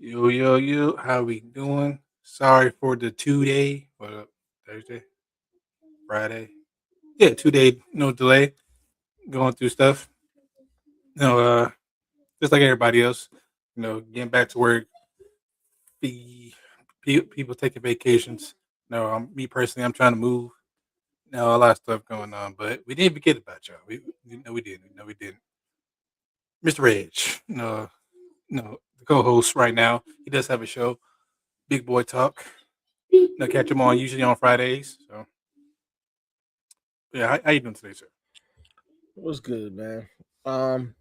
Yo, yo, yo, how we doing? Sorry for the 2 day, Thursday, Friday. Yeah, 2 day, no delay, going through stuff. You know, just like everybody else, getting back to work, the people taking vacations. Me personally, I'm trying to move. A lot of stuff going on, but we didn't forget about y'all. We didn't. No, we didn't. Mr. Reg, the co-host right now, he does have a show, Big Boy Talk. Catch him on usually on Fridays. So yeah, how you doing today, sir? What's good, man? Um,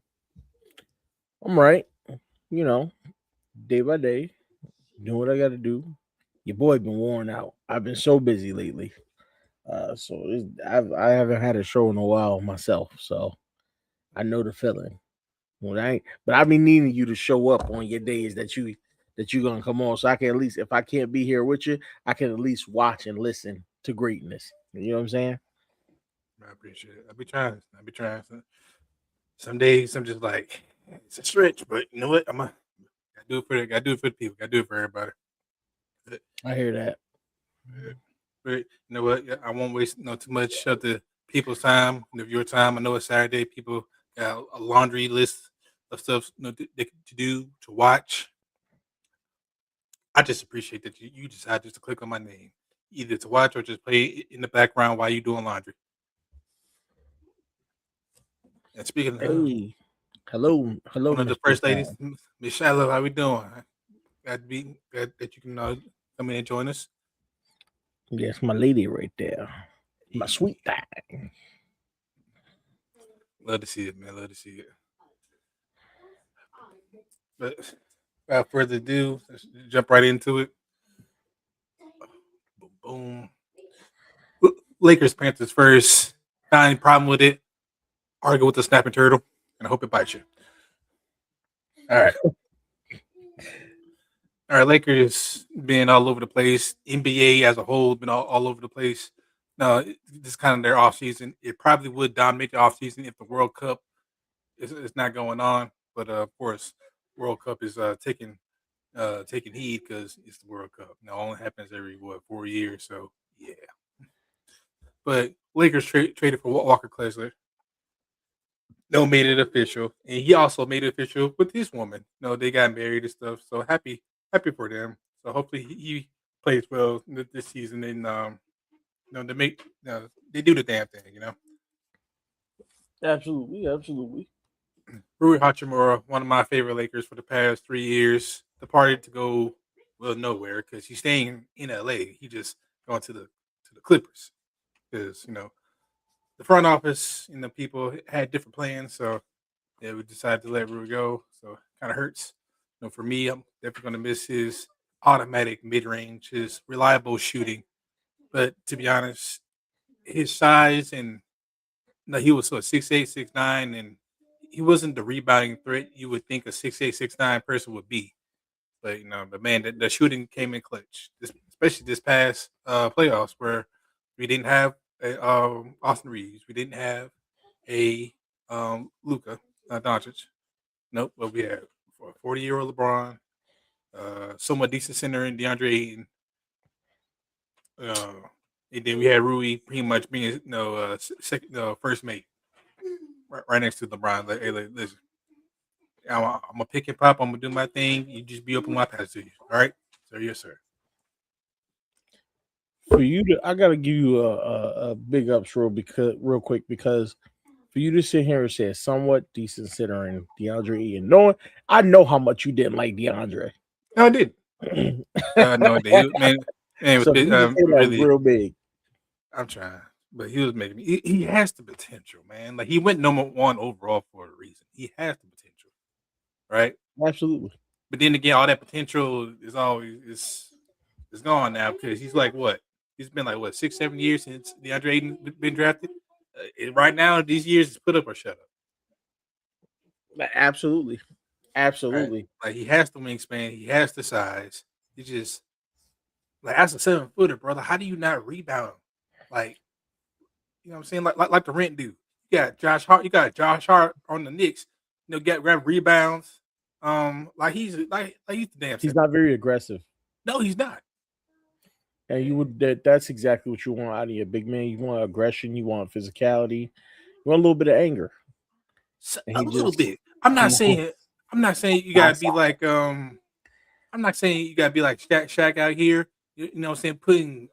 I'm right. You know, day by day, doing what I got to do. Your boy been worn out. I've been so busy lately. I haven't had a show in a while myself, so I know the feeling. But I've been needing you to show up on your days that you gonna come on, so I can at least, if I can't be here with you, I can at least watch and listen to greatness. You know what I'm saying? I appreciate it. I be trying. Some days I'm just like it's a stretch, but you know what? Gotta do it for the people. Gotta do it for everybody. But, I hear that. but you know what? Yeah, I won't waste too much of the people's time and of your time. I know it's Saturday. People got a laundry list of stuff to do to watch. I just appreciate that you decided just to click on my name, either to watch or just play it in the background while you doing laundry. And speaking of Hey, hello, one of the Mister first ladies, Time. Miss Shiloh, how we doing? Glad that you can come in and join us. Yes, my lady right there, my Hey, sweet thing. love to see it, man. Love to see it. But without further ado, let's jump right into it. Boom, boom. Lakers Panthers first. Not any problem with it. Argue with the snapping turtle, and I hope it bites you. All right. All right, Lakers been all over the place. NBA as a whole been all over the place. No, this is kind of their off season. It probably would dominate the off season if the World Cup is not going on. But of course, World Cup is taking heed because it's the World Cup. It only happens every 4 years. So yeah. But Lakers traded for Walker Kessler. No, made it official, and he also made it official with his woman. No, they got married and stuff. So happy for them. So hopefully he plays well this season, and they make they do the damn thing. Absolutely, absolutely. Rui Hachimura, one of my favorite Lakers for the past 3 years, departed to go nowhere because he's staying in LA. He just going to the Clippers because the front office and the people had different plans. So yeah, we decided to let Rui go. So kind of hurts. For me, I'm definitely going to miss his automatic mid range, his reliable shooting. But to be honest, his size and he was 6'8", 6'9", and he wasn't the rebounding threat you would think a 6'8", 6'9" person would be. But but man, the shooting came in clutch, especially this past playoffs where we didn't have a, Austin Reeves, we didn't have a Luka Doncic. Nope, but we had a 40-year-old LeBron, somewhat decent center in DeAndre Ayton, uh, and then we had Rui pretty much being second, first mate right next to LeBron. Like, hey, listen, I'm gonna pick and pop. I'm gonna do my thing. You just be open my pass to you. All right, so yes, sir. For you to, I gotta give you a big ups real quick because for you to sit here and say it's somewhat decent considering DeAndre Ayton, knowing I know how much you didn't like DeAndre. No, I did. No, I did. Man, it was So for you to say that was really. real big. I'm trying, but he was making me. He has the potential, man. Like he went number one overall for a reason. He has the potential, right? Absolutely. But then again, all that potential is gone now because he's like what? He's been like what 6, 7 years since DeAndre Ayton been drafted. Right now, these years is put up or shut up. Absolutely. Right? Absolutely. Like he has the wingspan, he has the size. He just like as a 7 footer, brother. How do you not rebound? Like you know what I'm saying? Like the rent do. You got Josh Hart on the Knicks. Get grab rebounds. Like he's the damn He's center. not very aggressive. No, he's not. And you would that's exactly what you want out of your big man. You want aggression, you want physicality, you want a little bit of anger. And A he little just bit. I'm not he just saying. I'm not saying you gotta knocks be like. I'm not saying you gotta be like Shaq out here. You know what I'm saying? Putting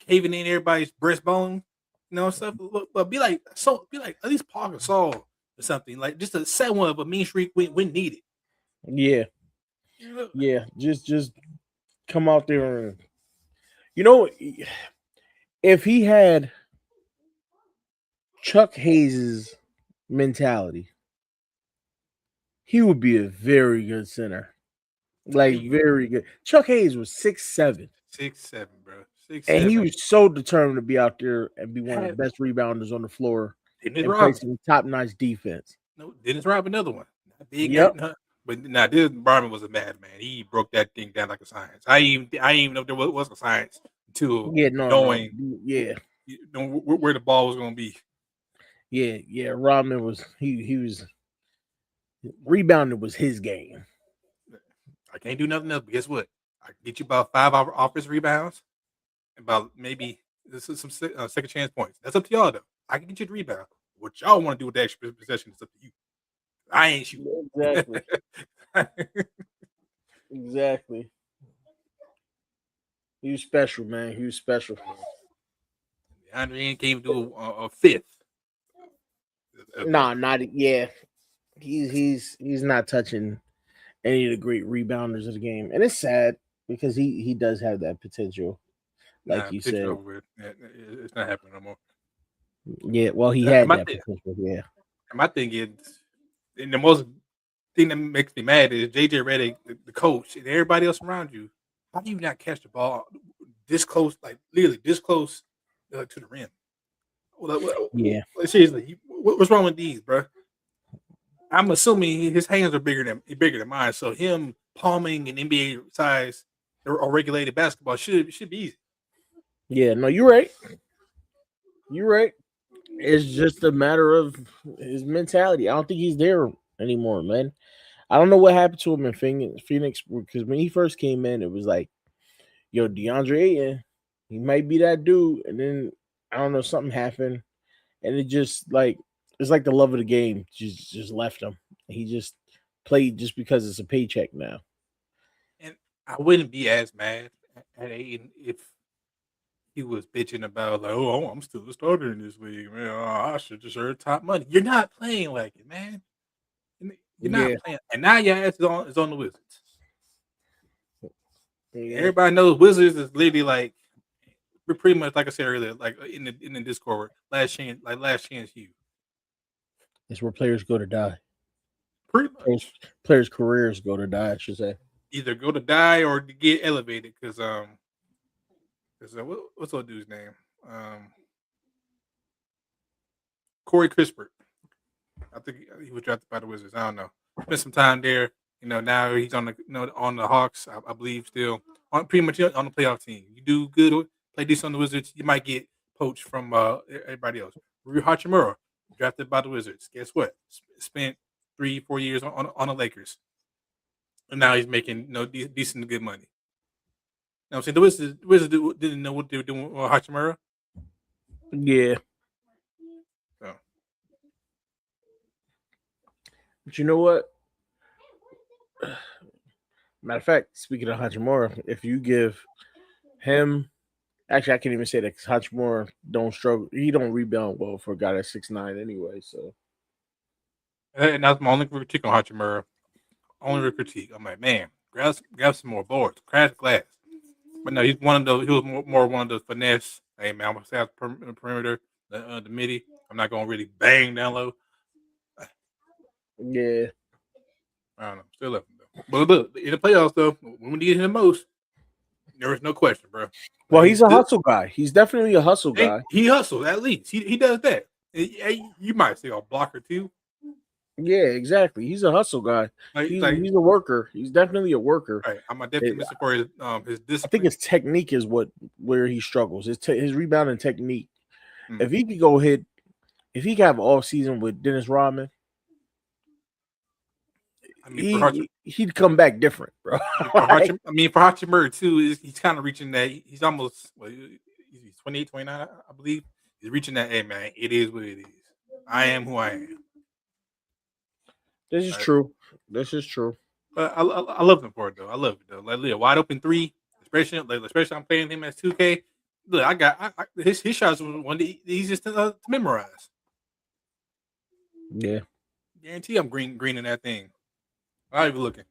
caving in everybody's breastbone. You know stuff. But be like Be like at least Paul Gasol or something. Like just to set one up a mean streak when needed. yeah, You know? yeah. Just come out there and you know if he had Chuck Hayes's mentality, he would be a very good center. Like very good. Chuck Hayes was 6'7", 6'7", bro. and he 6'7". was so determined to be out there and be one of the Had best rebounders on the floor Dennis and play Rodman. some top-notch defense. No, Dennis Rodman, another one. Not big, Yep. but now Dennis Rodman was a madman. He broke that thing down like a science. I didn't even know if there was a science until Yeah, knowing yeah, where the ball was going to be. yeah. Rodman was he was rebounding was his game. I can't do nothing else. But guess what? I can get you about 5 offensive rebounds, about maybe some second chance points. That's up to y'all though. I can get you the rebound. What y'all want to do with the extra possession is up to you. I ain't shooting. Exactly. Exactly. He was special, man. He was special. Andre can't even do a fifth. Nah, not yeah. He's not touching any of the great rebounders of the game, and it's sad because he does have that potential, like you said. It's not happening no more. Yeah, well, he had that potential. Yeah. And my thing is, and the most thing that makes me mad is JJ Redick, the coach, and everybody else around you. How do you not catch the ball this close, like literally this close to the rim? Yeah. Seriously, what's wrong with these, bro? I'm assuming his hands are bigger than mine, so him palming an NBA size or regulated basketball should be easy. Yeah, no, you're right. You're right. It's just a matter of his mentality. I don't think he's there anymore, man. I don't know what happened to him in Phoenix because when he first came in, it was like, yo, DeAndre Ayton, he might be that dude. And then I don't know, something happened. And it just like it's like the love of the game just left him. He just played just because it's a paycheck now. And I wouldn't be as mad at Aiden if he was bitching about like, oh, I'm still a starter in this league, man. Oh, I should just earn top money. You're not playing like it, man. You're not playing, and now your ass is on the Wizards. Yeah. Everybody knows Wizards is literally like we're pretty much like I said earlier, like in the Discord, last chance you. It's where players go to die. Pretty much. Players' careers go to die, I should say. Either go to die or to get elevated, because what's old dude's name? Corey Kispert. I think he was drafted by the Wizards. I don't know. Spent some time there. You know, now he's on the Hawks. I believe still on pretty much on the playoff team. You do good, play decent on the Wizards, you might get poached from everybody else. Rui Hachimura, drafted by the Wizards. Guess what? Spent 3-4 years on the Lakers, and now he's making decent good money. You know what I'm saying? The Wizards didn't know what they were doing with Hachimura. Yeah. So. But you know what? Matter of fact, speaking of Hachimura, if you give him, actually, I can't even say that because Hachimura don't struggle. He don't rebound well for a guy that's 6'9" anyway. So, and that's my only critique on Hachimura. Only critique. I'm like, man, grab some more boards, crash glass. But no, he's one of those. He was more one of the finesse. Hey man, I'm gonna stay out the perimeter, the midi. I'm not gonna really bang down low. Yeah. I don't know. Still love him though. But look, in the playoffs though, when we needed him most, there was no question, bro. Well, he's a hustle guy. He's definitely a hustle guy. He hustles at least. He does that. You might say a blocker too. Yeah, exactly. He's a hustle guy. He's a worker. He's definitely a worker. Right. I'm definitely missing for his discipline. I think his technique is where he struggles. His rebounding technique. If he could go if he could have an off season with Dennis Rodman, I mean, for Hachimura, he'd come back different, bro. for Hachimura too, he's kind of reaching that. He's almost he's 28, 29, I believe. He's reaching that. Hey man, it is what it is. I am who I am. This is true. This is true. But I love him for it though. I love it though. Like a wide open three, especially I'm playing him as 2K. Look, his shots was one of the easiest to memorize. Yeah. Guarantee I'm green in that thing. I'll even looking.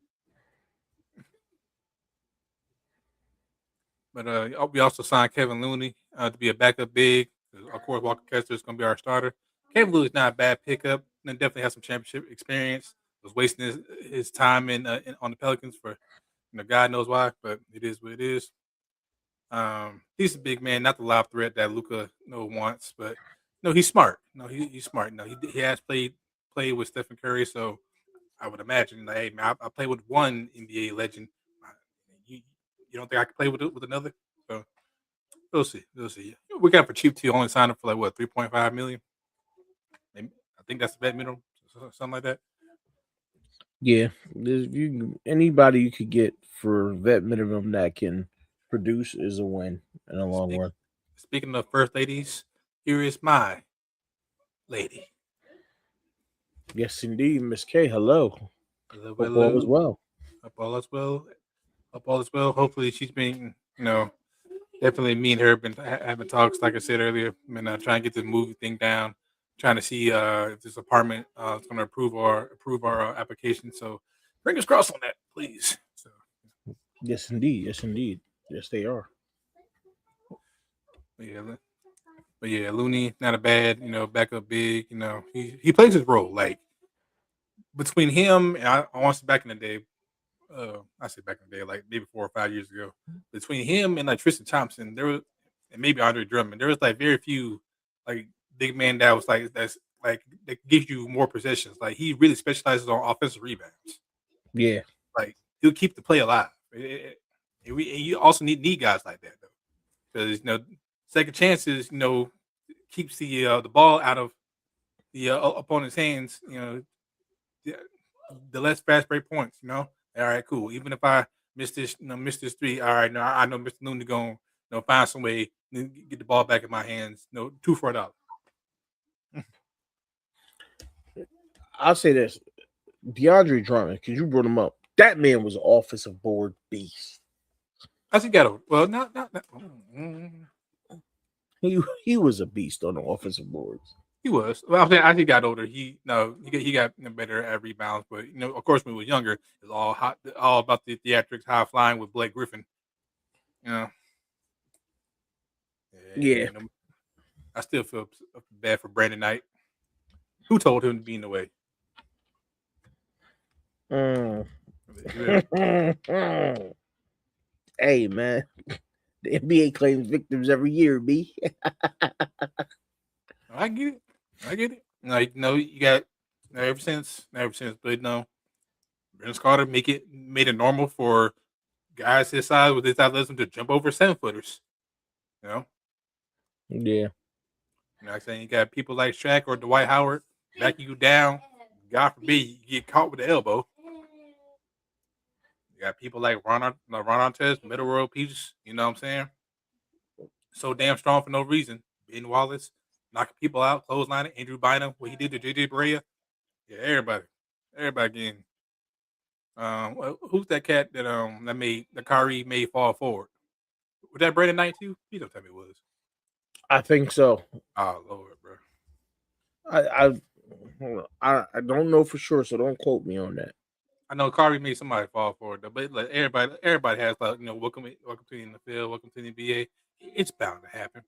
But we also signed Kevin Looney to be a backup big. Of course, Walker Kessler is going to be our starter. Kevin Looney's not a bad pickup. And definitely has some championship experience. Was wasting his time on the Pelicans for God knows why, but it is what it is. He's a big man, not the lob threat that Luka wants, but he's smart. He's smart. He has played with Stephen Curry, so I would imagine, like, hey man, I played with one NBA legend. You don't think I could play with another? So we'll see. We got for cheap too. Only signed up for like what, 3.5 million? I think that's the vet minimum, something like that. Yeah, anybody you could get for vet minimum that can produce is a win in the long run. Speaking of first ladies, here is my lady. Yes, indeed, Miss K. Hello. Hello. All is well. Hope all is well. Hopefully, she's been, definitely me and her have been having talks. Like I said earlier, I'm trying to get this movie thing down. Trying to see if this apartment is going to approve our application. So, fingers crossed on that, please. So. Yes, indeed. Yes, they are. But yeah, Looney, not a bad, backup big. He plays his role. Like between him and I want to say back in the day, I say back in the day, like maybe 4 or 5 years ago, between him and like Tristan Thompson, and maybe Andre Drummond, there was like very few like big man that was like that gives you more possessions. Like he really specializes on offensive rebounds. Yeah, like he'll keep the play alive. You also need guys like that though, because second chances, keeps the ball out of the opponent's hands. The less fast break points. All right, cool. Even if I miss this three, all right, no, I know Mr. Looney going find some way to get the ball back in my hands. No, $2 for $1. I'll say this: DeAndre Drummond, because you brought him up. That man was an offensive board beast. As he got over, well, not. He was a beast on the offensive boards. He was. Well, I'm saying as he got older, he got better at rebounds. But of course, when he was younger, it was all about the theatrics, high flying with Blake Griffin. Yeah. I still feel bad for Brandon Knight. Who told him to be in the way? Hey man, the NBA claims victims every year, B. I get it. You got ever since, but no, Vince Carter made it normal for guys his size with his athleticism to jump over 7-footers. Yeah. I'm saying you got people like Shaq or Dwight Howard backing you down. God forbid you get caught with the elbow. You got people like Ron Artest, middle road peaches. You know what I'm saying? So damn strong for no reason. Ben Wallace knocking people out, clotheslining. Andrew Bynum, what he did to JJ Barea. Yeah, everybody getting. Who's that cat that Kyrie made fall forward? Was that Brandon Knight too? You don't tell me it was. I think so. Oh Lord, bro. I don't know for sure, so don't quote me on that. I know Kyrie made somebody fall forward though, but like everybody has like welcome to the NFL, welcome to the NBA. It's bound to happen.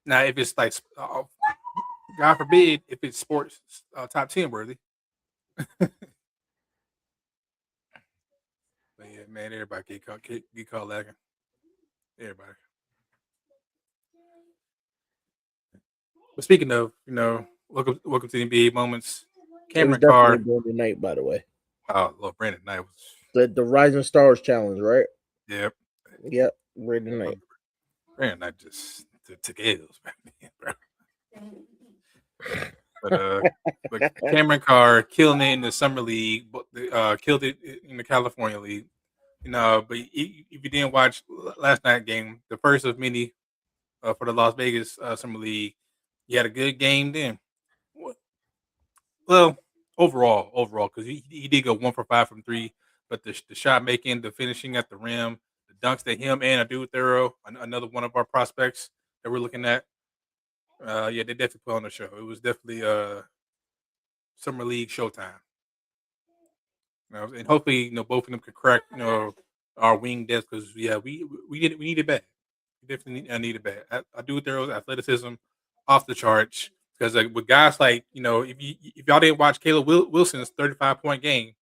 Now, if it's like, God forbid, if it's sports top 10 worthy. But yeah, man, everybody get caught lagging. Everybody. But speaking of, welcome to the NBA moments. Cameron Carr. Brandon Knight, by the way. Oh, Lord, Brandon Knight was the Rising Stars Challenge, right? Yep. Brandon Knight. Brandon Knight just took L's back then, bro. But Cameron Carr killing it in the summer league, but killed it in the California league. But if you didn't watch last night game, the first of many for the Las Vegas summer league, he had a good game then. Well, overall, because he did go 1 for 5 from three, but the shot making, the finishing at the rim, the dunks that him and Adu Thorough, another one of our prospects that we're looking at, yeah, they definitely put on the show. It was definitely summer league showtime. And hopefully, both of them could crack, our wing depth because yeah, we need it bad. We definitely need it bad. I do Thorough's athleticism off the charts because with guys like if y'all didn't watch Caleb Wilson's 35-point game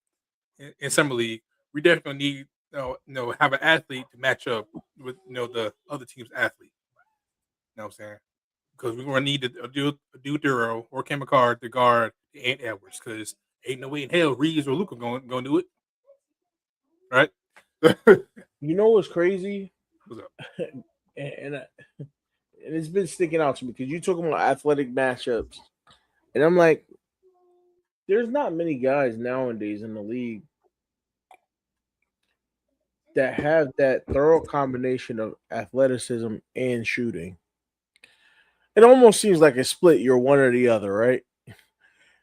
in summer league, we definitely need have an athlete to match up with the other team's athlete. You know what I'm saying? Because we're gonna need a dude Duro or Kemba Card to guard Ant Edwards because ain't no way in hell Reeves or Luca gonna do it, right? You know what's crazy? What's up? and it's been sticking out to me because you talking about athletic matchups, and I'm like, there's not many guys nowadays in the league that have that thorough combination of athleticism and shooting. It almost seems like a split. You're one or the other, right?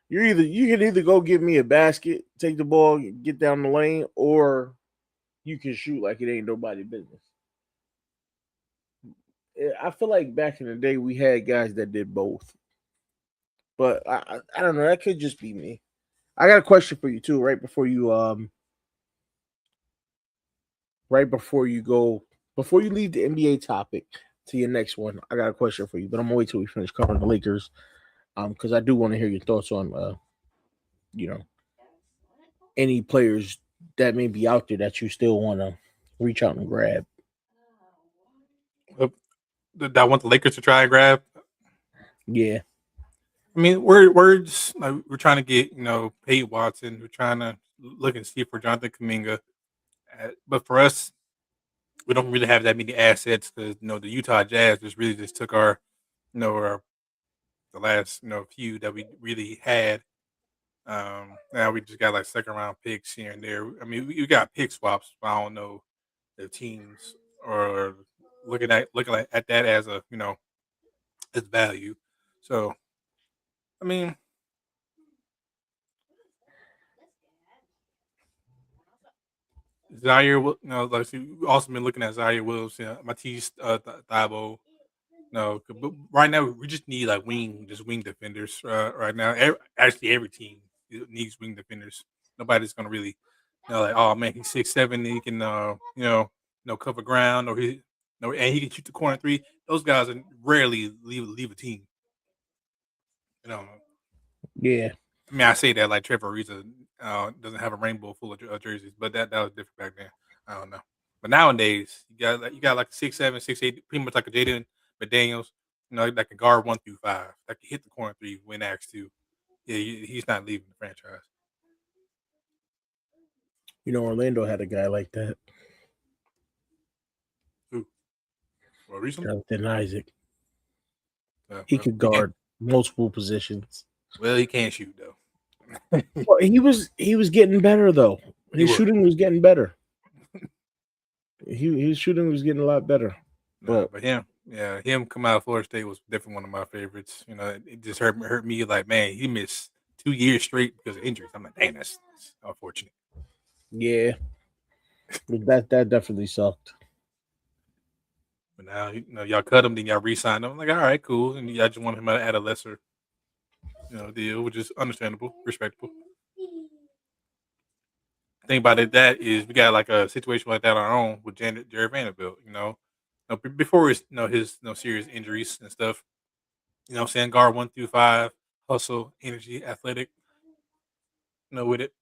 You can either go give me a basket, take the ball, get down the lane, or you can shoot like it ain't nobody business. I feel like back in the day we had guys that did both, but I don't know. That could just be me. I got a question for you too. Before you leave the NBA topic to your next one, I got a question for you. But I'm gonna wait till we finish covering the Lakers, because I do want to hear your thoughts on you know any players that may be out there that you still want to reach out and grab. That I want the Lakers to try and grab. Yeah, I mean, we're just like we're trying to get Peyton Watson. We're trying to look and see for Jonathan Kuminga, but for us, we don't really have that many assets because the Utah Jazz just took our our the last few that we really had. Now we just got like second round picks here and there. I mean, we got pick swaps, but I don't know the teams or looking at that as a its value. So I mean, Zaire, like we've also been looking at Zaire Williams, Matisse Thibault. No, but right now we just need like wing defenders. Right now, actually every team needs wing defenders. Nobody's gonna really, like, oh man, he's 6'7", he can, cover ground, or and he can shoot the corner three. Those guys are rarely leave a team. You know, yeah. I mean, I say that like Trevor Ariza doesn't have a rainbow full of jerseys, but that was different back then. I don't know, but nowadays you got like 6'7", 6'8", pretty much like a Jaden McDaniels, that can guard 1 through 5, that can hit the corner three when asked to. Yeah, he's not leaving the franchise. Orlando had a guy like that. Who? Well, recently, Jonathan Isaac. He well, could guard multiple positions. well, he can't shoot though. Well, he was getting better though. His shooting was getting better. His shooting was getting a lot better. But him come out of Florida State was definitely one of my favorites. It just hurt me like, man, he missed 2 years straight because of injuries. I'm like, dang, that's unfortunate. Yeah, that definitely sucked. But now, y'all cut him, then y'all re-signed him. I'm like, all right, cool, and y'all just want him at a lesser, deal, which is understandable, respectable. The thing about it that is we got like a situation like that on our own with Jared Vanderbilt. Before his serious injuries and stuff. What I'm saying, guard 1 through 5, hustle, energy, athletic. With it.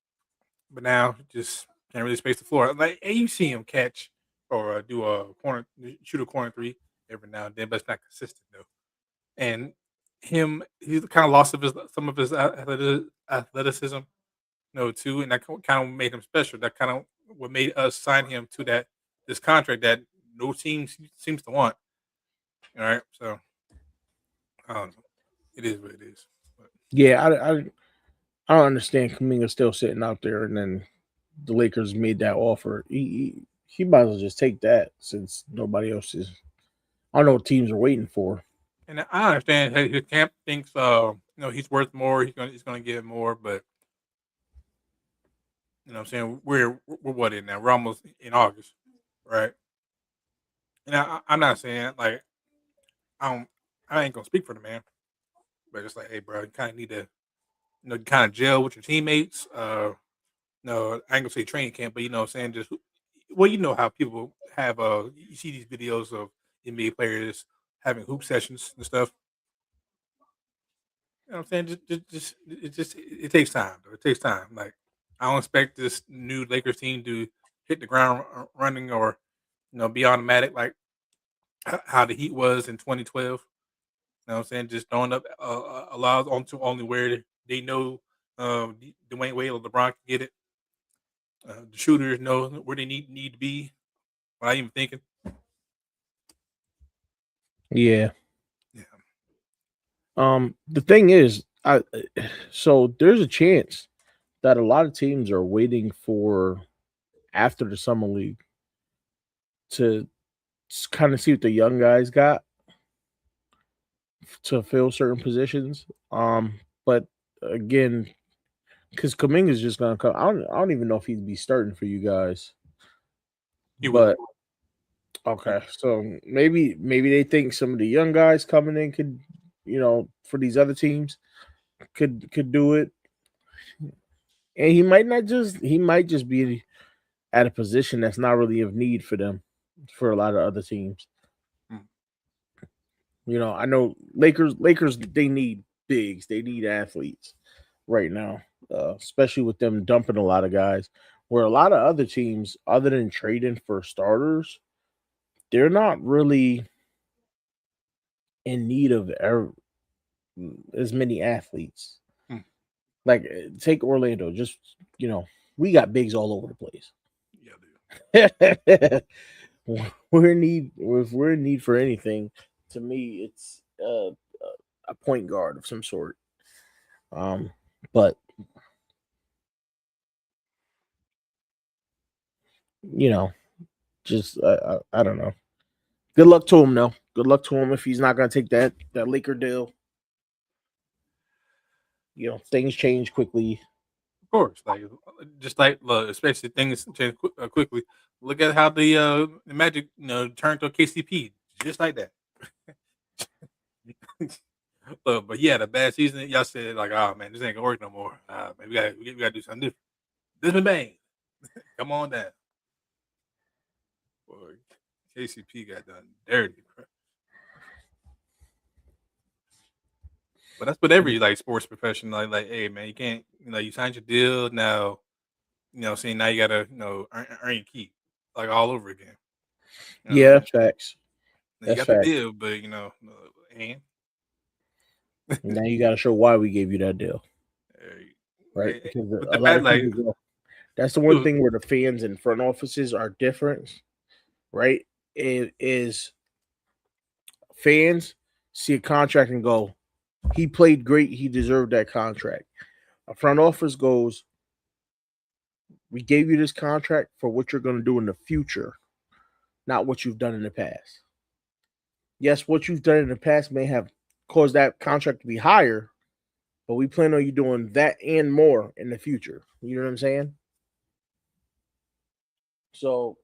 But now just can't really space the floor. Like, hey, you see him catch or do a corner, shoot a corner three every now and then, but it's not consistent though. And he's kind of lost some of his athleticism, too, and that kind of made him special. That kind of what made us sign him to this contract that no team seems to want. All right, so I don't know. It is what it is. But Yeah, I don't understand Kuminga still sitting out there, and then the Lakers made that offer. He might as well just take that since nobody else is. I don't know what teams are waiting for. And I understand his camp thinks he's worth more. He's gonna get more, but you know what I'm saying we're what in now? We're almost in August, right? And I'm not saying like I don't I ain't gonna speak for the man, but it's like, hey, bro, you kind of need to kind of gel with your teammates. No, I ain't gonna say training camp, but you know what I'm saying, just well, you know how people have you see these videos of NBA players having hoop sessions and stuff. You know what I'm saying? It takes time. Though. It takes time. Like I don't expect this new Lakers team to hit the ground running or be automatic like how the Heat was in 2012. You know what I'm saying? Just throwing up allows onto only where they know Dwayne Wade or LeBron can get it. The shooters know where they need to be. Without even thinking. Yeah. Yeah. The thing is, so there's a chance that a lot of teams are waiting for after the summer league to kind of see what the young guys got to fill certain positions. But again, because Kuminga is just gonna come. I don't even know if he'd be starting for you guys. He will. But okay, so maybe they think some of the young guys coming in could, for these other teams could do it, and he might just be at a position that's not really of need for them for a lot of other teams. Mm. I know Lakers they need bigs, they need athletes right now, especially with them dumping a lot of guys. Where a lot of other teams, other than trading for starters, they're not really in need of as many athletes. Mm. Like take Orlando, just we got bigs all over the place. Yeah, dude. we're in need. If we're in need for anything, to me, it's a point guard of some sort. But you know, just I don't know. Good luck to him, though. Good luck to him if he's not going to take that Laker deal. Things change quickly. Of course, like just like especially things change quickly. Look at how the Magic turned to KCP just like that. But yeah, the bad season. Y'all said like, oh man, this ain't gonna work no more. Man, we gotta do something different. This been bang. Come on down. Boy, KCP got done dirty, bro. But that's what every like sports professional like. Hey man, you can't. You signed your deal now. Saying now you gotta earn your keep like all over again. Yeah, that's facts. Now you That's got the facts. deal, but and Now you got to show why we gave you that deal, right? Because but a the lot fact of like people go. That's the one thing where the fans and front offices are different, right? It is fans see a contract and go, he played great, he deserved that contract. A front office goes, we gave you this contract for what you're going to do in the future, not what you've done in the past. Yes, what you've done in the past may have caused that contract to be higher, but we plan on you doing that and more in the future. You know what I'm saying? So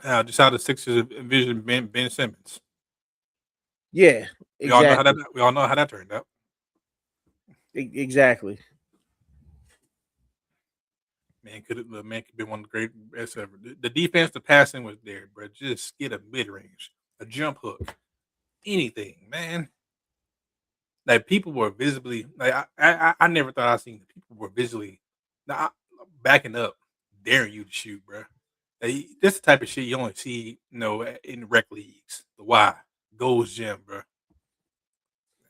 just how the Sixers envision Ben Simmons. yeah, exactly. We all know how that turned out. Exactly. Man could be one of the great best ever. The defense, the passing was there, bro. Just get a mid range, a jump hook, anything, man. Like people were visibly like I never thought I seen people were visibly now backing up, daring you to shoot, bro. Like, this the type of shit you only see, in rec leagues. The why goes gym, bro.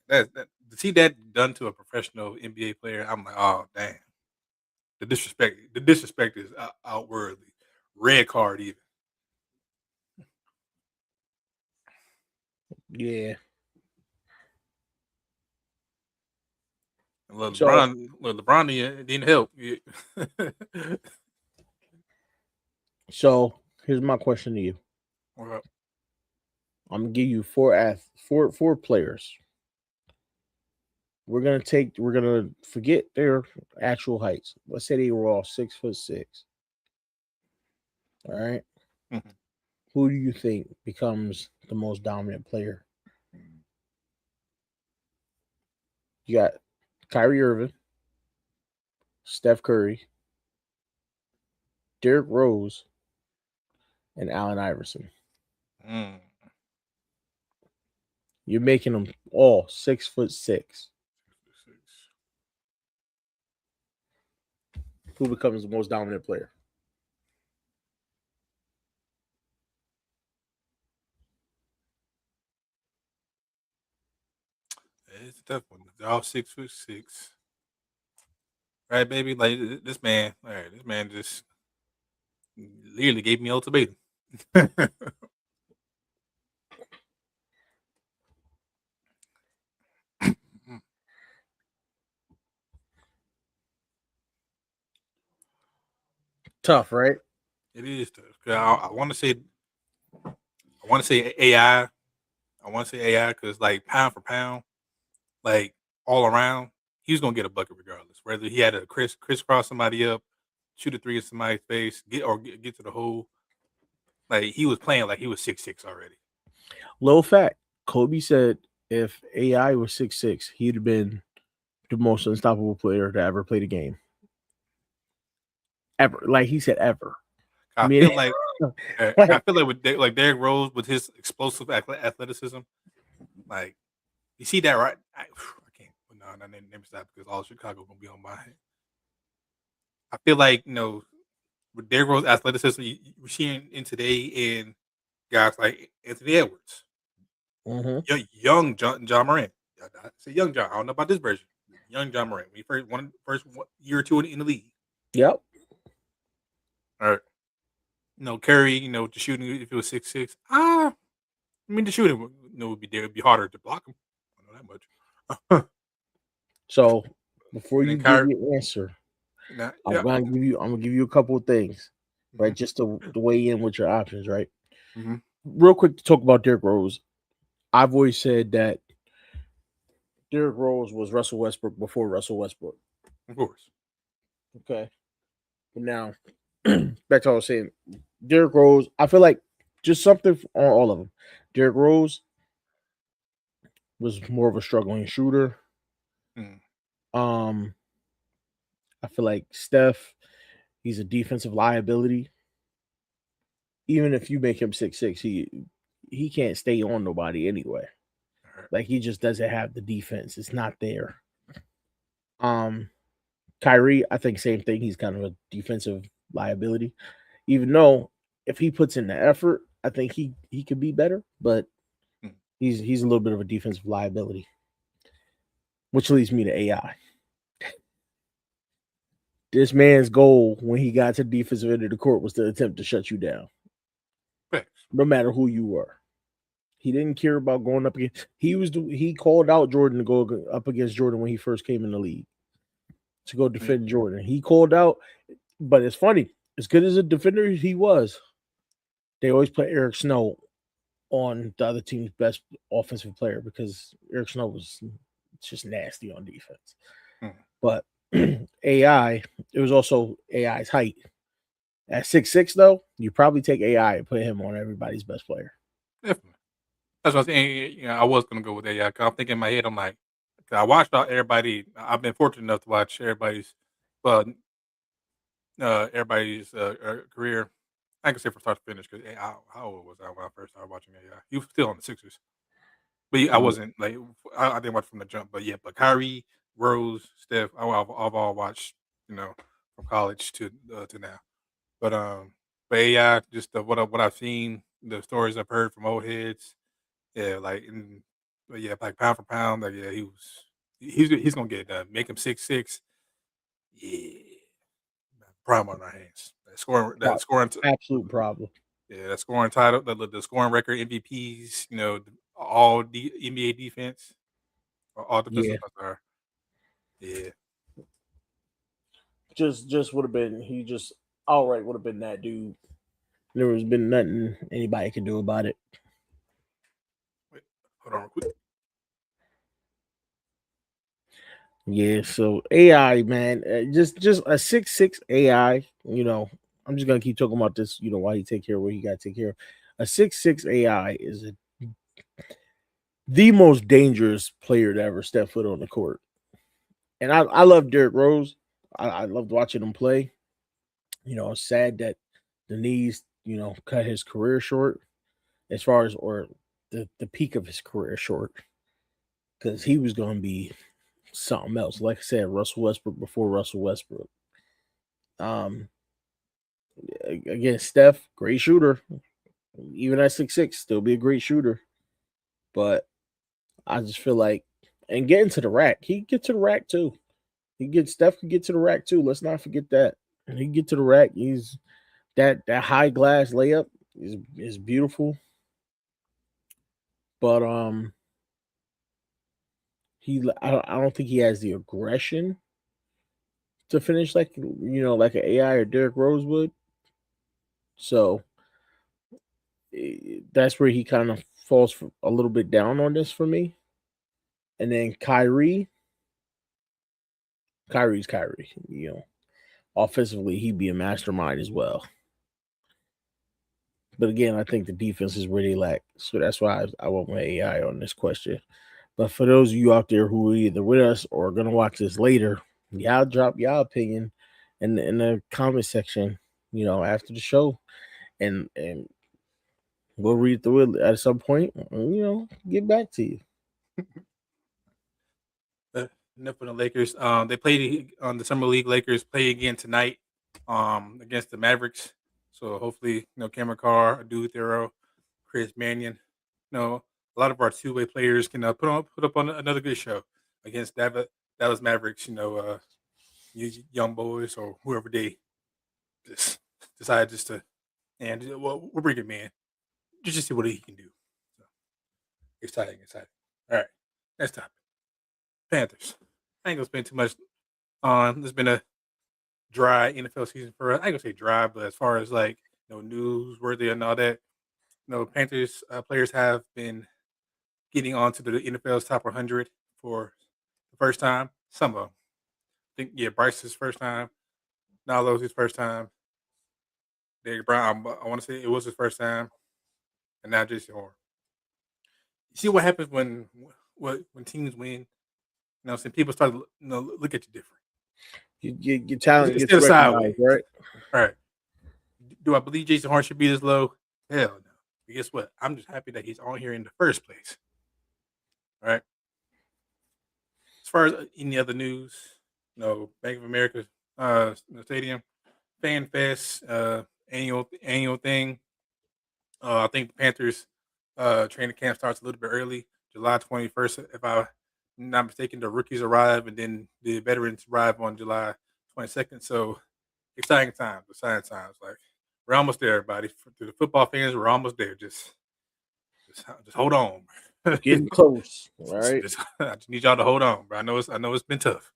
That to see that done to a professional NBA player, I'm like, oh damn. The disrespect is outwardly. Red card even. Yeah. So LeBron didn't help. Yeah. so here's my question to you. Well, I'm gonna give you four players. We're gonna forget their actual heights. Let's say they were all 6'6". All right. mhm. Who do you think becomes the most dominant player? You got Kyrie Irving, Steph Curry, Derrick Rose, and Allen Iverson. Mm. You're making them all 6'6". Who becomes the most dominant player? It's a tough one. They're all 6'6". Right, baby? Like this man, all right, this man just literally gave me ultimatum. Tough, right? It is tough. 'Cause I want to say AI. I want to say AI because like pound for pound, like all around, he was gonna get a bucket regardless. Whether he had to crisscross somebody up, shoot a three in somebody's face, get to the hole. Like he was playing like he was 6'6" already. Low fact. Kobe said if AI was 6'6", he'd have been the most unstoppable player to ever play the game. Ever. Like he said ever. I I mean feel like I like, feel like with like Derrick Rose with his explosive athleticism, like you see that right? I can't. No, no, let me stop because all Chicago gonna be on my head. I feel like with Derrick Rose athleticism, we're seeing in today in guys like Anthony Edwards, mhm. young John Morant. I say young John. I don't know about this version. Young John Morant. When he first year or two in the league. Yep. All right. Curry. The shooting if it was 6'6". I mean the shooting would be there. It'd be harder to block him. I know that much. So before And then you give Kyrie. your answer, Yeah. I'm gonna give you a couple of things, right? Mhm. Just to weigh in with your options, right? Mhm. Real quick to talk about Derrick Rose. I've always said that Derrick Rose was Russell Westbrook before Russell Westbrook. Of course. Okay. But now back to what I was saying. Derrick Rose, I feel like just something on all of them. Derrick Rose was more of a struggling shooter. Mm. Um, I feel like Steph, he's a defensive liability. Even if you make him 6'6", he can't stay on nobody anyway. All right. Like he just doesn't have the defense. It's not there. Um, Kyrie, I think same thing. He's kind of a defensive liability. Even though if he puts in the effort, I think he could be better, but Mm. he's a little bit of a defensive liability. Which leads me to AI. This man's goal when he got to the defensive end of the court was to attempt to shut you down, Facts. no matter who you were. He didn't care about going up against. He called out Jordan to go up against Jordan when he first came in the league to go Yeah. defend Jordan. He called out, but it's funny. As good as a defender he was, they always put Eric Snow on the other team's best offensive player because Eric Snow was just nasty on defense. Mm. But AI, it was also AI's height. At 6'6", though, you probably take AI and put him on everybody's best player. Definitely. That's what I'm saying. I was gonna go with AI. 'Cause I'm thinking in my head. I'm like, 'cause I watched all everybody. I've been fortunate enough to watch well, everybody's career. I can say from start to finish because how old was I when I first started watching AI? He was still on the Sixers, but I Yeah. wasn't like I didn't watch from the jump. But yeah, but Kyrie, Rose, Steph, I've all watched. From college to now. But but AI, just what I've seen, the stories I've heard from old heads. Yeah, but yeah, like pound for pound, like yeah, he's gonna get it done. Make him 6'6". Yeah, prime on our hands. Absolute problem. Yeah, that scoring title, the scoring record, MVPs. All NBA defense, all defensive. Yeah. I'm sorry. Yeah. Just would have been he just outright would have been that dude. There has been nothing anybody could do about it. Wait, hold on real quick. Yeah, so AI, man, just a 6'6" AI. I'm just gonna keep talking about this. While he take care of what he got to take care of. A 6'6" AI is the most dangerous player to ever step foot on the court. And I love Derrick Rose. I loved watching him play. It's sad that the knees, cut his career short as far as or the peak of his career short because he was going to be something else. Like I said, Russell Westbrook before Russell Westbrook. Um, Again, Steph, great shooter. Even at 6'6", still be a great shooter. But I just feel like, and getting to the rack, he can get to the rack too. Steph can get to the rack too. Let's not forget that. And he can get to the rack. He's that high glass layup is beautiful. But I don't think he has the aggression to finish like like an AI or Derrick Rose would. So that's where he kind of falls a little bit down on this for me. And then Kyrie's Kyrie. Offensively he'd be a mastermind as well. But again, I think the defense is where they lack. So that's why I want my AI on this question. But for those of you out there who are either with us or are going to watch this later, y'all drop y'all opinion in the comment section, after the show. And we'll read through it at some point, get back to you. Enough for the Lakers. They played on the Summer League. Lakers play again tonight against the Mavericks. So hopefully, Cameron Carr, Adu Thero, Chris Mannion, a lot of our two-way players can put up on another good show against Dallas Mavericks. Young boys or whoever they just decide just to, and well, we'll bring him in just to see what he can do. So, exciting. All right, next topic. Panthers. I ain't gonna spend too much on. There's been a dry NFL season for us. I ain't gonna say dry, but as far as like newsworthy and all that, Panthers players have been getting onto the NFL's top 100 for the first time. Some of them, I think, Bryce's first time, Nalo's his first time, Derek Brown. I want to say it was his first time, and now Jason Horn. You see what happens when teams win? Some people start to look at you different. Your talent gets Instead of sideways, right? All right. Do I believe Jason Horn should be this low? Hell no. But guess what? I'm just happy that he's on here in the first place. All right. As far as any other news, Bank of America Stadium, Fan Fest, annual thing. I think the Panthers training camp starts a little bit early, July 21st, if I'm not mistaken. The rookies arrive, and then the veterans arrive on July 22nd. So exciting times. Like we're almost there, everybody. To the football fans, we're almost there. Just hold on. Getting close, all right? I just need y'all to hold on, bro. I know it's been tough.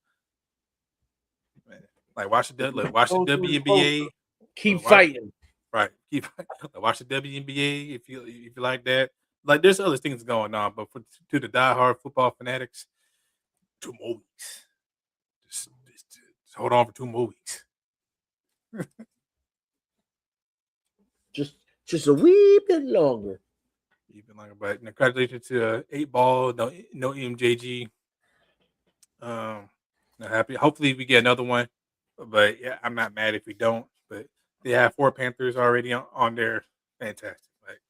Man. Like watch the WNBA. Keep fighting. Right. Keep watch the WNBA if you like that. Like there's other things going on, but to the diehard football fanatics, 2 more weeks. Just hold on for 2 more weeks. just a wee bit longer. Even longer, but congratulations to 8 Ball, no MJG. Not happy. Hopefully we get another one, but yeah, I'm not mad if we don't. But they have 4 Panthers already on there. Fantastic. Like,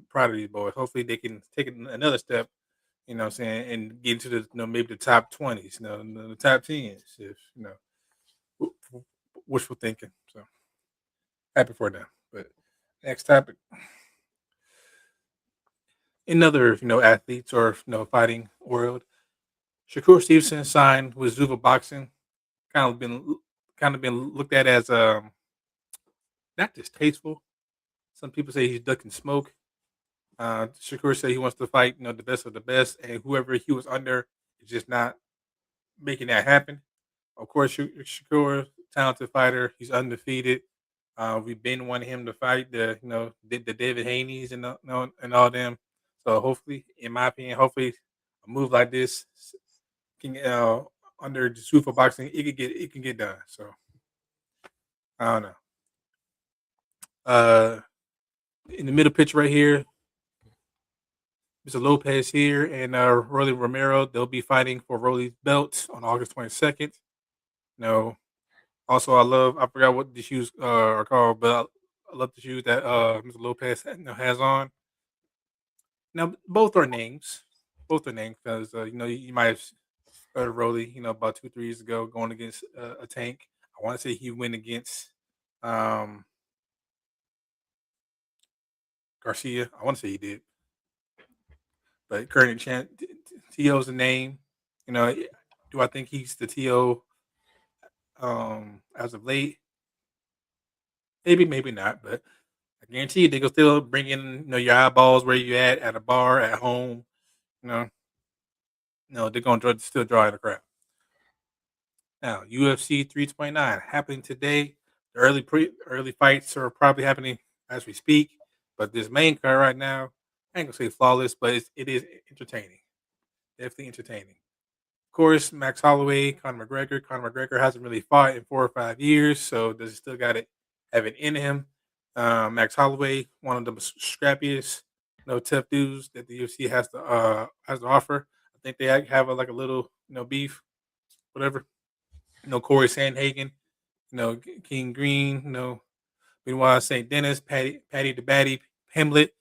proud of these boys. Hopefully they can take another step. What I'm saying, and get into the maybe the top 20s. The top 10s. If wishful thinking. So happy for them. But next topic. In other, athletes or fighting world, Shakur Stevenson signed with Zuba Boxing. Kind of been looked at as not distasteful. Some people say he's ducking smoke. Shakur said he wants to fight, the best of the best, and whoever he was under is just not making that happen. Of course, Shakur, talented fighter, he's undefeated. We've been wanting him to fight the David Haney's and all them. So hopefully, in my opinion, hopefully a move like this can under the Sufa boxing it can get done. So I don't know. Uh, in the middle picture right here, Mr. Lopez here and Rolly Romero. They'll be fighting for Rolly's belt on August 22nd. No, also I forgot what the shoes are called, but I love the shoes that Mr. Lopez has on. Now both are names, because you might have heard of Rolly, about 2 3 years ago going against a tank. I want to say he went against um, Garcia. I want to say he did, but current champ To's the name. Do I think he's the To as of late? Maybe, maybe not, but I guarantee you they can still bring in your eyeballs where you at a bar, at home. You know, they're gonna still draw in the crowd. Now UFC 329 happening today. The early fights are probably happening as we speak, but this main card right now, I ain't gonna say flawless, but it is entertaining. Definitely entertaining. Of course, Max Holloway, Conor McGregor. Conor McGregor hasn't really fought in 4 or 5 years, so does he still got it have it in him? Max Holloway, one of the scrappiest, tough dudes that the UFC has to offer. I think they have like a little, beef, whatever. Corey Sandhagen, King Green, Benoit St. Dennis, Patty the Batty, Pimlet.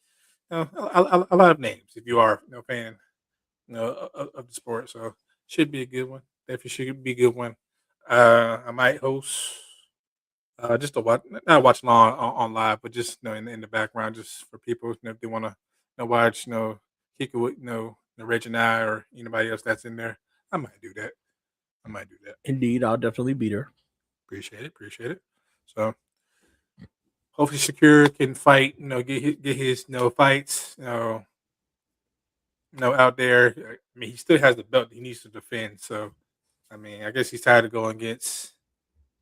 A lot of names if you are fan of the sport. So should be a good one. Definitely should be a good one. I might host just to watch, not watch on live, but just in the background, just for people if they want to watch, kick it with Reg and I or anybody else that's in there. I might do that. Indeed, I'll definitely be there. Appreciate it. So hopefully Shakur can fight, get his fights, out there. I mean, he still has the belt he needs to defend. So, I mean, I guess he's tired of going against.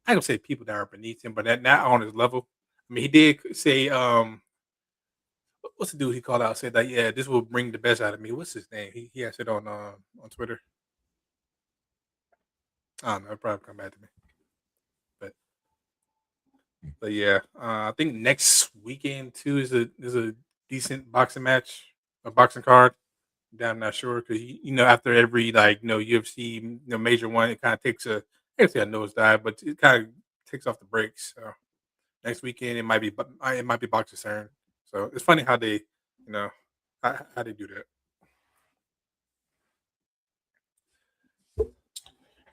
I don't say people that are beneath him, but that not on his level. I mean, he did say, what's the dude he called out? Said that, yeah, this will bring the best out of me. What's his name? He has it on Twitter. I don't know. It'll probably come back to me. But yeah, I think next weekend too is a decent boxing match, a boxing card. I'm not sure because after every UFC major one, it kind of takes I can't say a nosedive, but it kind of takes off the brakes. So next weekend it might be boxing turn. So it's funny how they how they do that.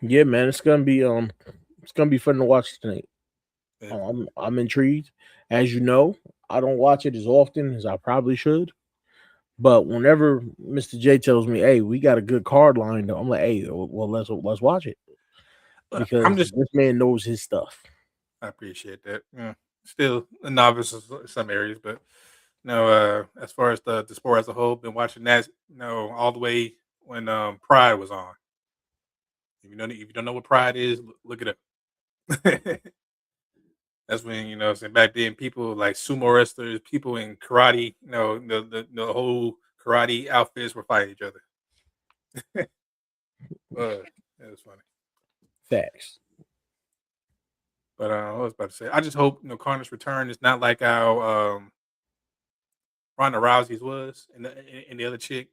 Yeah, man, it's gonna be fun to watch tonight. Yeah. I'm intrigued. As you know, I don't watch it as often as I probably should. But whenever Mr. J tells me, "Hey, we got a good card lined up," I'm like, "Hey, well, let's watch it," because this man knows his stuff. I appreciate that. Yeah. Still a novice in some areas, but as far as the sport as a whole, been watching that all the way when Pride was on. If you don't know what Pride is, look it up. That's when back then people like sumo wrestlers, people in karate, the whole karate outfits were fighting each other. That was funny. Facts. But I was about to say, I just hope Connor's return is not like how Ronda Rousey's was, and the other chick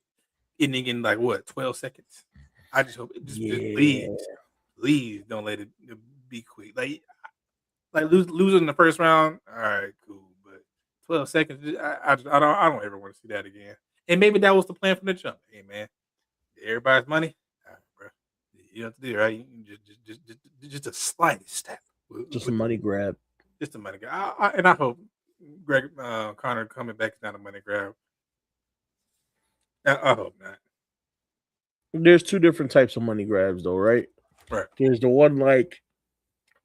ending in like what 12 seconds. I just hope just please don't let it be quick. Like losing the first round. All right, cool, but 12 seconds. I don't ever want to see that again. And maybe that was the plan from the jump. Hey man, everybody's money. All right, bro. You have to do right. Just a slightest step. Just a money grab. Just a money grab. And I hope Connor coming back is not a money grab. I hope not. There's two different types of money grabs, though, right? Right. There's the one like,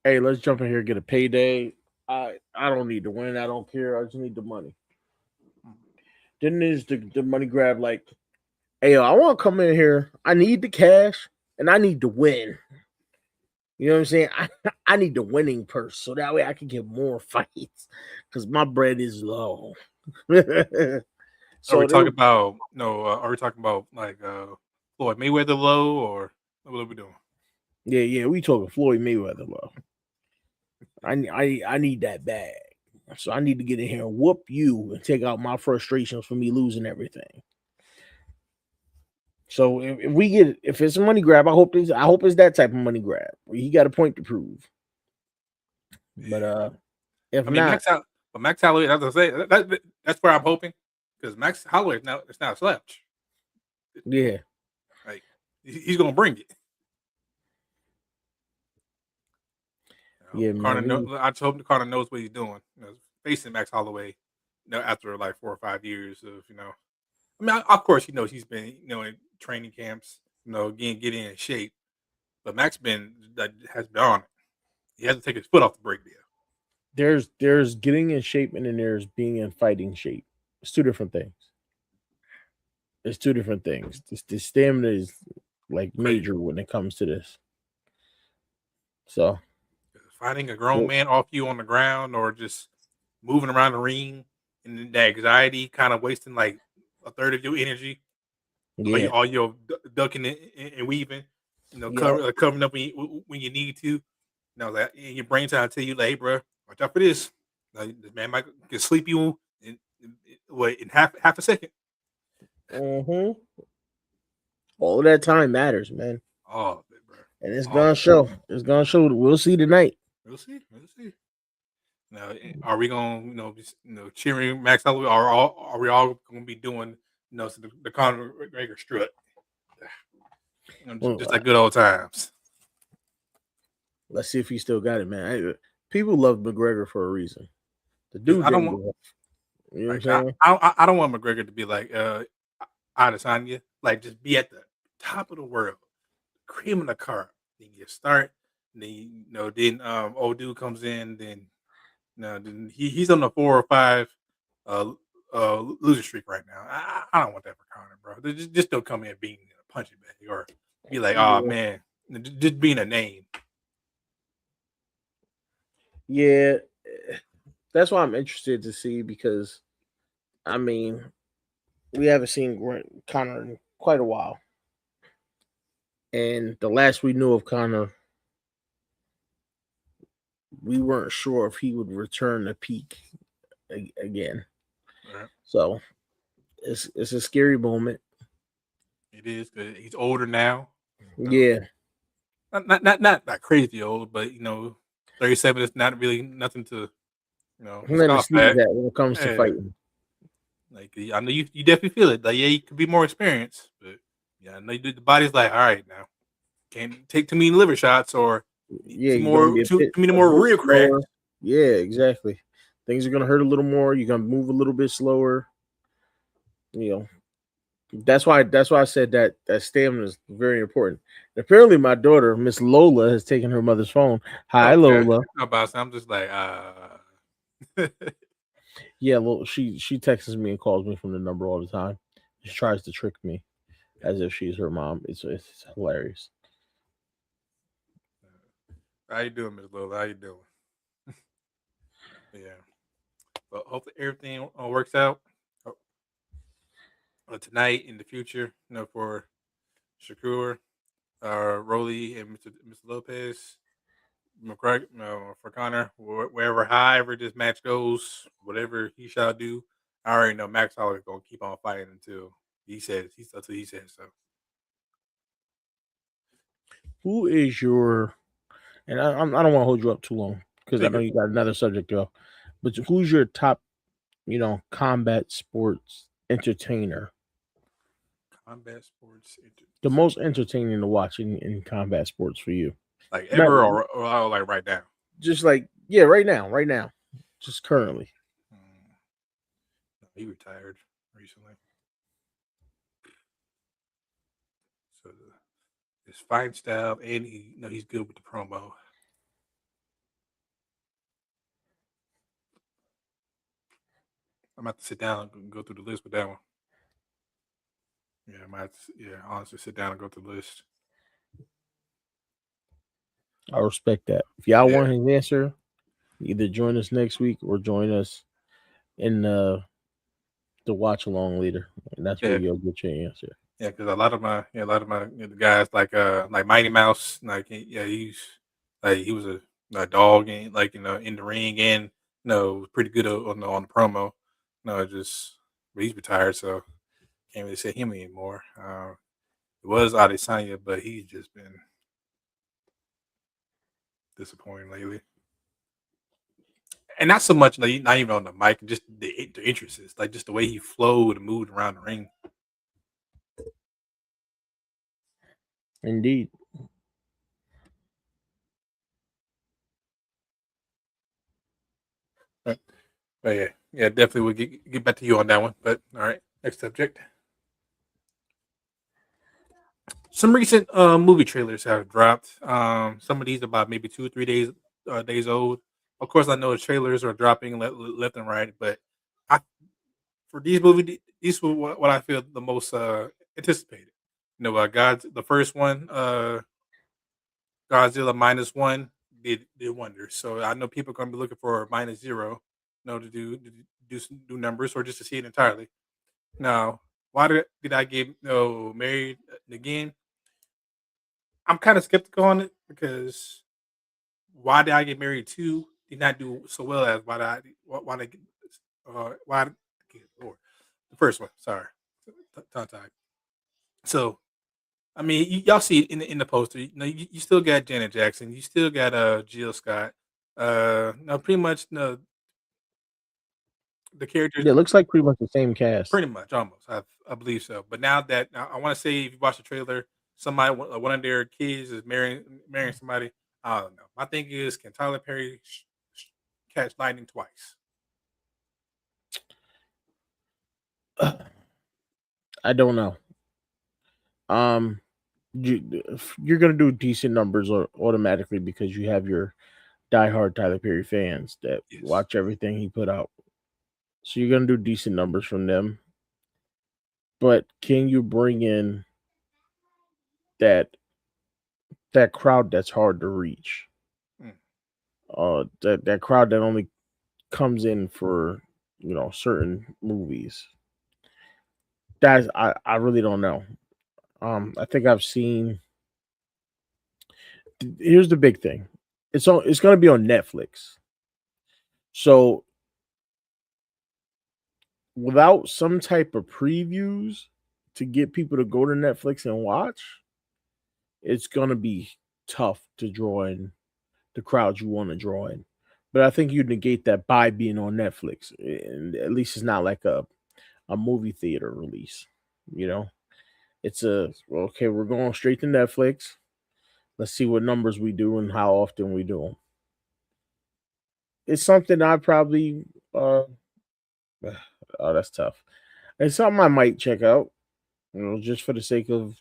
"Hey, let's jump in here and get a payday. I don't need to win. I don't care. I just need the money." Then there's the money grab like, "Hey, I want to come in here. I need the cash, and I need to win. You know what I'm saying? I need the winning purse so that way I can get more fights because my bread is low. Are we So talking about no? Are we talking about like Floyd Mayweather low or what are we doing? yeah, we talking Floyd Mayweather low. I need that bag. So I need to get in here and whoop you and take out my frustrations for me losing everything. So if it's a money grab, I hope it's that type of money grab where he got a point to prove. But Yeah. if I mean not, Max Holloway. As I say, that's where I'm hoping because Max Holloway is now it's not a slouch. yeah, Like he's gonna bring it. yeah, man. I just hope Carter knows what he's doing. Facing Max Holloway, after like 4 or 5 years of I mean, of course, he's been in training camps, getting in shape, but Max has been on it. He has to take his foot off the brake there. There's getting in shape and then there's being in fighting shape. It's two different things. It's two different things. The stamina is like Crazy. major when it comes to this. So Finding a grown well, man off you on the ground or just moving around the ring and then the anxiety kind of wasting like a third of your energy. yeah, All your ducking and weaving, yeah. covering up when you need to. Like in your brain trying to tell you, like, hey, bro, watch out for this. This man might can sleep you in half a second. Mm-hmm. All of that time matters, man. All of it, bro. And it's All of gonna it. show. It's gonna show. We'll see tonight. We'll see. We'll see. Now, are we gonna, cheering Max Holloway? Or are we all gonna be doing, the Conor McGregor strut? Well, Just like good old times. let's see if he still got it, man. People love McGregor for a reason. The Because dude I don't want, dangerous. You know what I'm like, saying? I don't want McGregor to be like, Adesanya, like just be at the top of the world, cream of the crop. Then you start, and then then old dude comes in, then then he's on the 4 or 5 uh loser streak right now. I don't want that for Conor, bro. Just don't come in being a punching bag or be like, oh Yeah. man, just being a name. Yeah. That's why I'm interested to see because I mean we haven't seen Connor in quite a while, and the last we knew of Connor, we weren't sure if he would return to peak again. Right? So it's a scary moment. It is. 'Cause he's older now. Yeah, Not crazy old, but 37 is not really nothing to nothing to scoff sneeze at. at when it comes to Yeah. fighting. Like I know you definitely feel it. Like yeah, you could be more experienced, but yeah, I know the body's like, all right, now can't take too many liver shots or Yeah, you're gonna be too many a more bit real cracks. slower. Yeah, exactly. Things are gonna hurt a little more. You're gonna move a little bit slower. You know, that's why I said that stamina is very important. And apparently, my daughter, Miss Lola, has taken her mother's phone. Hi, Okay, Lola. about I'm just like Yeah, well, she texts me and calls me from the number all the time. She tries to trick me as if she's her mom. It's hilarious. how you doing, Miss Lola? How you doing? Yeah, but hopefully everything works out tonight in the future. For Shakur, Rolly, and Mr. Lopez. McGregor, no, for Connor, however this match goes, whatever he shall do, I already know Max Holloway gonna keep on fighting until he says so. Who is your? And I don't want to hold you up too long because I know Figure you got another subject to go. But who's your top, combat sports entertainer? combat sports, The most entertaining to watch in combat sports for you? like Not ever or like right now. just like yeah, right now, just currently. Hmm. No, he retired recently, so his fight style and he's good with the promo. I'm about to sit down and go through the list with that one. Yeah, I might. Yeah, honestly, sit down and go through the list. I respect that. If y'all Yeah, want his answer, either join us next week or join us in the watch along later, and that's where yeah, you'll get your answer. yeah. Because a lot of my the guys like Mighty Mouse, yeah, he was a dog and in the ring and pretty good on the promo. No, just but he's retired, so can't really say him anymore. It was Adesanya, but he's just been disappointing lately. And not so much, not even on the mic, just the entrances, like just the way he flowed and moved around the ring. Indeed. But, but yeah, yeah, definitely we'll get back to you on that one. But all right, next subject. Some recent movie trailers have dropped. Some of these about maybe 2 or 3 days old. Of course, I know the trailers are dropping left and right, but I for these movies, these were what I feel the most anticipated. God's the first one, Godzilla minus one did wonders. So I know people are going to be looking for minus zero, to do numbers or just to see it entirely. Now, why did I get married again? I'm kind of skeptical on it because why did I get married to did not do so well as why did I get good Lord, the first one. Sorry, tongue tied. So I mean, y'all see it in the poster. You still got Janet Jackson. You still got Jill Scott. No, pretty much no the characters. Yeah, it looks like pretty much the same cast. Pretty much, almost. I believe so. But now I want to say, if you watch the trailer, one of their kids is marrying somebody. I don't know. My thing is, can Tyler Perry catch lightning twice? I don't know. Um, you're gonna do decent numbers automatically because you have your diehard Tyler Perry fans that Yes. watch everything he put out. So you're gonna do decent numbers from them. But can you bring in that that crowd that's hard to reach? Mm. That crowd that only comes in for certain movies. That's I really don't know. I think I've seen. Here's the big thing. It's going to be on Netflix. So without some type of previews to get people to go to Netflix and watch, it's going to be tough to draw in the crowds you want to draw in. But I think you negate that by being on Netflix, and at least it's not like a movie theater release. You know, it's okay. We're going straight to Netflix. Let's see what numbers we do and how often we do them. It's something I probably oh, that's tough. It's something I might check out, just for the sake of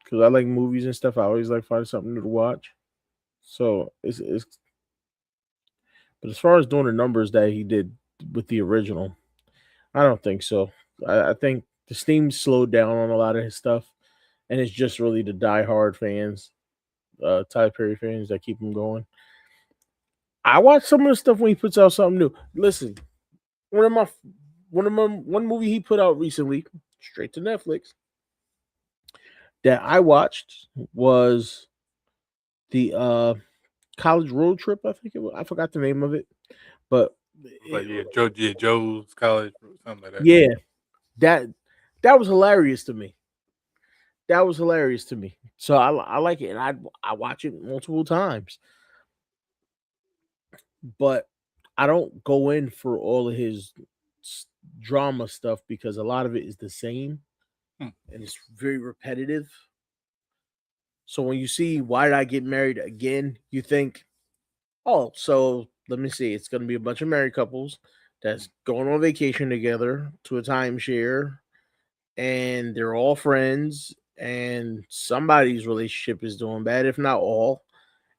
because I like movies and stuff. I always like find something new to watch. So it's but as far as doing the numbers that he did with the original, I don't think so. I think the Steam slowed down on a lot of his stuff, and it's just really the diehard fans, Tyler Perry fans that keep him going. I watch some of the stuff when he puts out something new. Listen, one of my one movie he put out recently, straight to Netflix, that I watched was the college road trip. I think it was. I forgot the name of it, but Like Joe's College, something like that. yeah, that that was hilarious to me. That was hilarious to me. So I like it, and I watch it multiple times. But I don't go in for all of his s- drama stuff because a lot of it is the same Hmm. and it's very repetitive. So when you see why did I get married again, you think, oh, so let me see, it's gonna be a bunch of married couples that's going on vacation together to a timeshare, and they're all friends, and somebody's relationship is doing bad, if not all.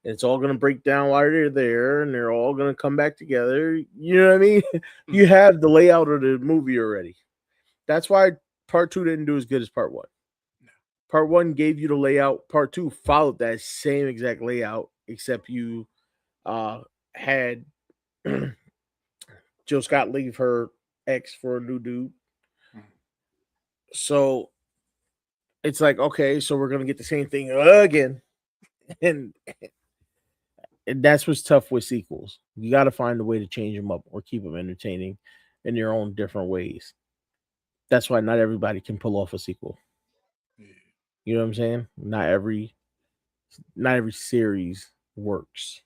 And it's all gonna break down while they're there, and they're all gonna come back together. You know what I mean? Hmm. You have the layout of the movie already. That's why part two didn't do as good as part one. Part one gave you the layout. Part two followed that same exact layout except you had Jill Scott leave her ex for a new dude. Mhm. So it's like, okay, so we're gonna get the same thing again. And, and that's what's tough with sequels. You got to find a way to change them up or keep them entertaining in your own different ways. That's why not everybody can pull off a sequel. Yeah. You know what I'm saying? Not every series works.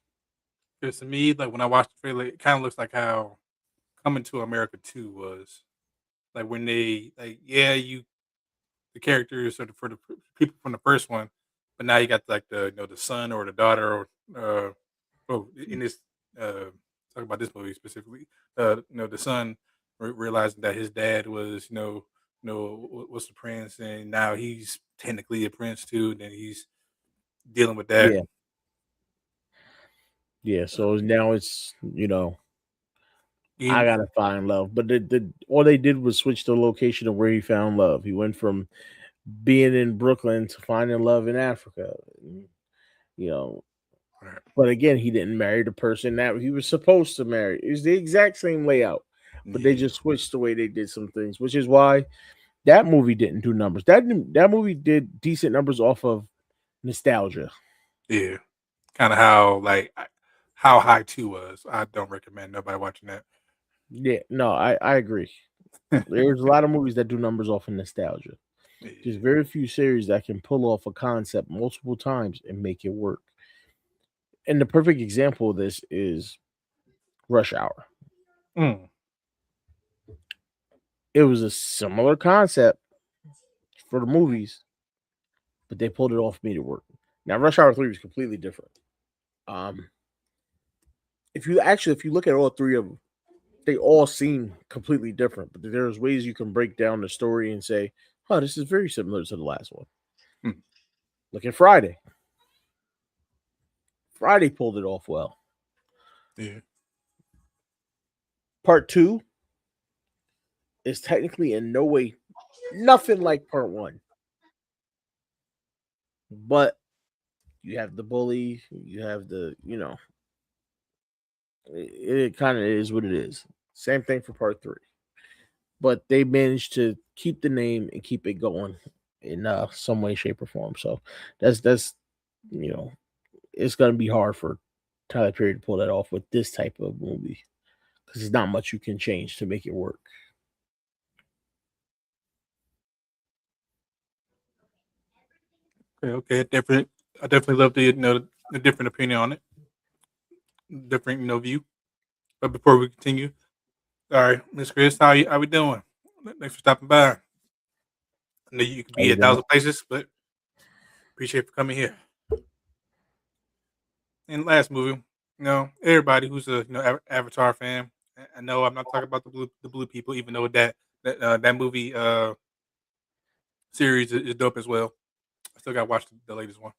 Because to me, like when I watched the trailer, it kind of looks like how Coming to America 2 was. Like when they like, yeah, you the characters are for the people from the first one, but now you got like the son or the daughter or in this talk about this movie specifically, the son realizing that his dad was was the prince, and now he's technically a prince too, and then he's dealing with that. Yeah. Yeah. Uh, So now it's, I and, gotta find love. But all they did was switch the location of where he found love. He went from being in Brooklyn to finding love in Africa. You know, but again, he didn't marry the person that he was supposed to marry. It was the exact same layout, but they yeah, just switched the way they did some things, which is why that movie didn't do numbers. That movie did decent numbers off of nostalgia. yeah, kind of how how High 2 was. I don't recommend nobody watching that. Yeah, no, I agree. There's a lot of movies that do numbers off of nostalgia. There's Yeah. very few series that can pull off a concept multiple times and make it work. And the perfect example of this is Rush Hour. Mm, It was a similar concept for the movies, but they pulled it off, made it work. Now, Rush Hour 3 was completely different. Um, if you look at all three of them, they all seem completely different, but there's ways you can break down the story and say, "Oh, this is very similar to the last one." mm, Look at Friday. Friday pulled it off well. yeah. Part two is technically in no way nothing like part one, but you have the bully, you have it kind of is what it is. Same thing for part three, but they managed to keep the name and keep it going in some way, shape, or form. So that's you know it's gonna be hard for Tyler Perry to pull that off with this type of movie because there's not much you can change to make it work. Okay, okay, different. I definitely love the the different opinion on it, different view. But before we continue, all right, Miss Chris, how we doing? Thanks for stopping by. I know you could How be you a doing? thousand places, but appreciate for coming here. And last movie, everybody who's a Avatar fan, I know I'm not talking about the blue people, even though that movie series is dope as well. I still got to watch the latest one,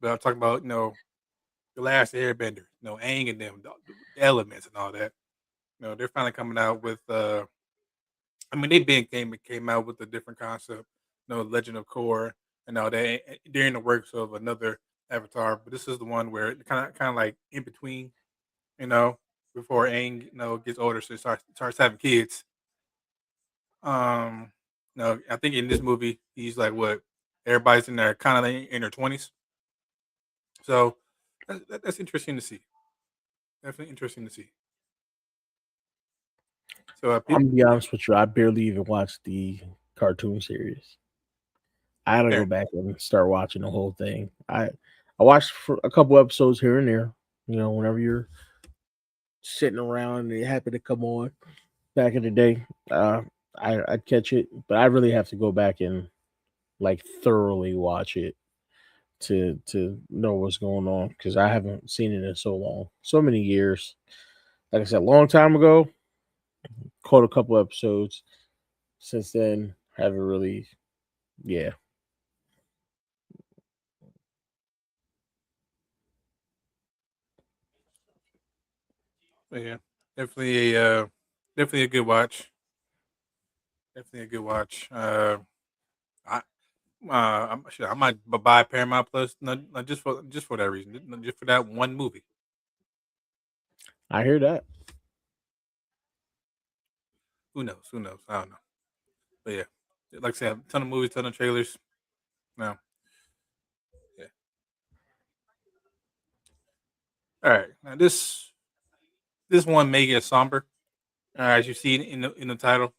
but I'm talking about the last Airbender, Aang and them, the elements and all that. They're finally coming out with. I mean, they been came out with a different concept, Legend of Korra, and all that. They're in the works of another Avatar, but this is the one where it kind of like in between, you know, before Aang, gets older, so he starts having kids. No, I think in this movie he's like what everybody's in their kind of in their 20s, so that's interesting to see. Definitely interesting to see. So I'm gonna be honest with you. I barely even watched the cartoon series. I gotta go fair back and start watching the whole thing. I watched for a couple episodes here and there. Whenever you're sitting around and it happened to come on back in the day, I'd catch it. But I really have to go back and like thoroughly watch it to know what's going on because I haven't seen it in so long, so many years. Like I said, long time ago, caught a couple episodes. Since then, haven't really. Yeah, yeah, definitely a good watch. Definitely a good watch. I might buy Paramount Plus, not just for that reason, not just for that one movie. I hear that. Who knows? Who knows? I don't know. But yeah, like I said, a ton of movies, ton of trailers. No, yeah. All right, now this one may get somber, as you see in the title.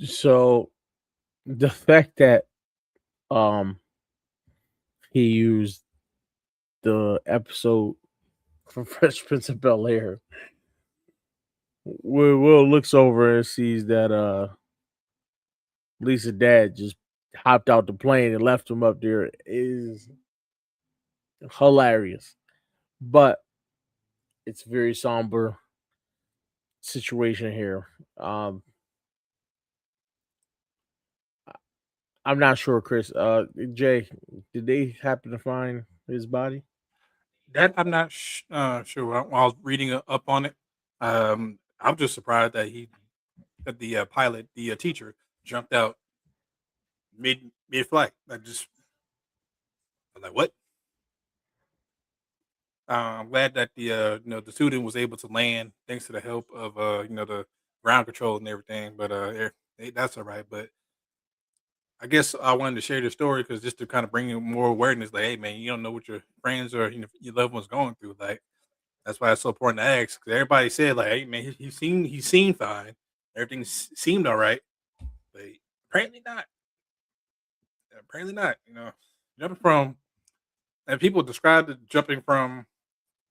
So the fact that um he used the episode from Fresh Prince of Bel Air, Will looks over and sees that Lisa's dad just hopped out the plane and left him up there is hilarious. But it's a very somber situation here. Um, I'm not sure, Chris. Jay, did they happen to find his body? That I'm not sure. While I was reading up on it, I'm just surprised that the pilot, the teacher, jumped out mid flight. I'm like, what? I'm glad that the student was able to land thanks to the help of the ground control and everything. But that's all right. But I guess I wanted to share this story because just to kind of bring in more awareness. Like, hey man, you don't know what your friends or your loved ones going through. Like that's why it's so important to ask. Because everybody said like, hey man, he seemed fine. Everything seemed all right, but apparently not. Apparently not. Jumping from and people describe the jumping from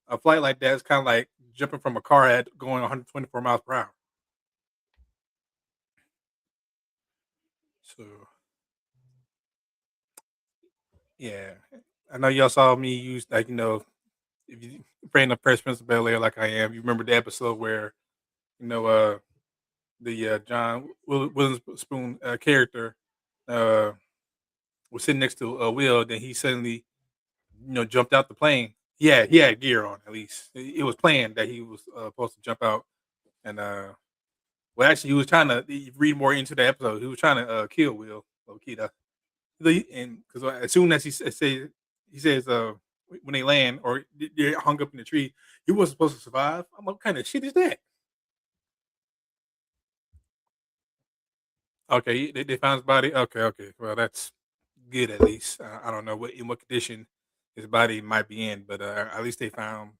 a flight like that is kind of like jumping from a car at going 124 miles per hour. So yeah, I know y'all saw me use like if you fan of Fresh Prince of Bel Air like I am, you remember the episode where you know the John Witherspoon character uh was sitting next to Will, then he suddenly jumped out the plane. Yeah, he had gear on at least. It was planned that he was supposed to jump out and well, actually, he was trying to read more into the episode. He was trying to kill Will Lokita, and because as soon as he says when they land or they're hung up in the tree, he wasn't supposed to survive. I'm like, what kind of shit is that? Okay, they found his body. Okay, okay. Well, that's good at least. I don't know what condition his body might be in, but at least they found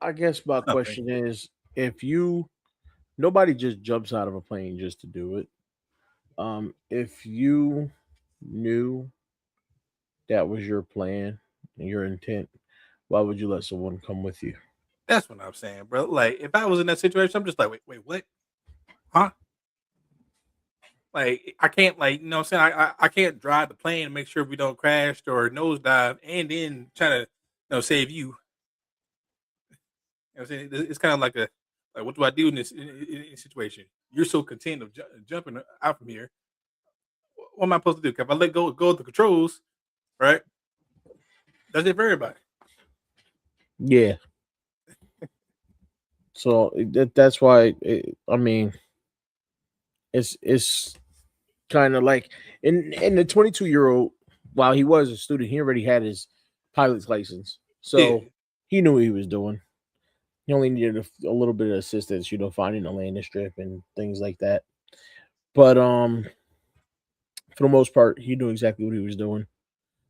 I guess my something. question is, if you nobody just jumps out of a plane just to do it. If you knew that was your plan and your intent, why would you let someone come with you? That's what I'm saying, bro. Like, if I was in that situation, I'm just like, wait, what? Huh? Like I can't what I'm saying I can't drive the plane and make sure we don't crash or nosedive and then try to save you. You know what I'm saying it's kind of like what do I do in this situation? You're so content of jumping out from here. What am I supposed to do? If I let go of the controls, right? That's it for everybody. Yeah. So that's why I mean it's kind of like in the 22-year-old. While he was a student, he already had his pilot's license, Yeah, so he knew what he was doing. He only needed a little bit of assistance, finding a landing strip and things like that. But for the most part, he knew exactly what he was doing.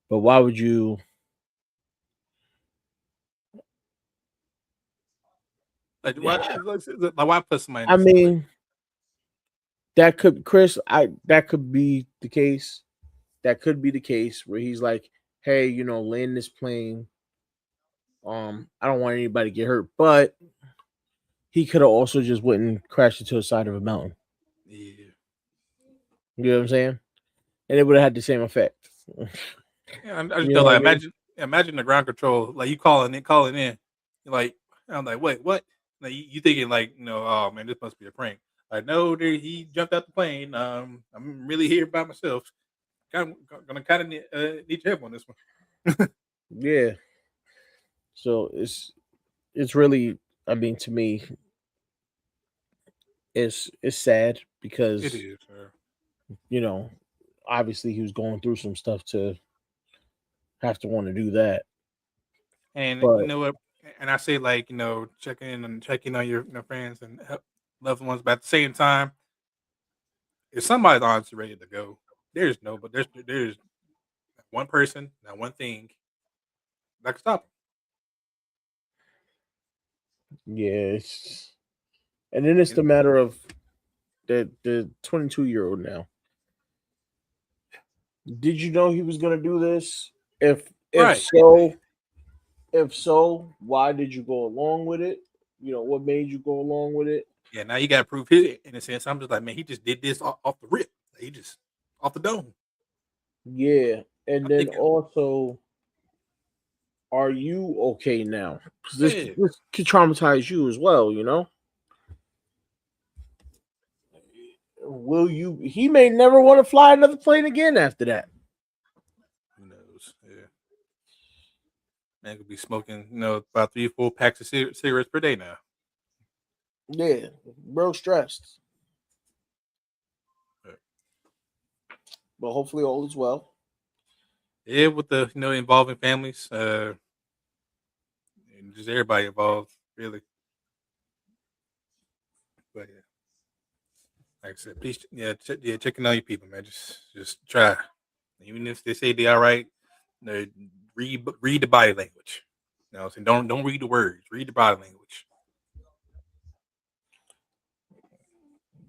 But why would you? why put somebody in I that situation? mean, that could Chris. That could be the case. That could be the case where he's like, "Hey, land this plane. I don't want anybody to get hurt." But he could have also just went and crashed into the side of a mountain. Yeah, You know what I'm saying? And it would have had the same effect. yeah. I just You feel know what I like mean? imagine the ground control like you calling in. You're like I'm like wait what? Like you thinking like oh man this must be a prank. Like no, he jumped out the plane. I'm really here by myself. Gonna kind of need your help on this one. Yeah. So it's it's really, I mean, to me, it's sad It because is, sir. you know, obviously he was going through some stuff to have to want to do that. And you But know what? And I say like checking on your friends and loved ones, but at the same time, if somebody's honestly ready to go, there's no, but there's one person, not one thing that can stop yes, and then it's him. the matter of the 22-year-old now. Did you know he was gonna do this? If Right? so, if so, why did you go along with it? What made you go along with it? Yeah. Now you got to prove his innocence. I'm just like, man, he just did this off the rip. He just off the dome. Yeah, and I then think, also, are you okay now? 'Cause yeah, this could traumatize you as well. Will you? He may never want to fly another plane again after that. who knows? Yeah, man could be smoking, about 3 or 4 packs of cigarettes per day now. Yeah, real stressed, Yeah, but hopefully all is well. yeah, with the involving families, and just everybody involved, really. But yeah, like I said, please, yeah, checking on your people, man. Just try, even if they say they all right. uh, read the body language. So don't read the words. Read the body language.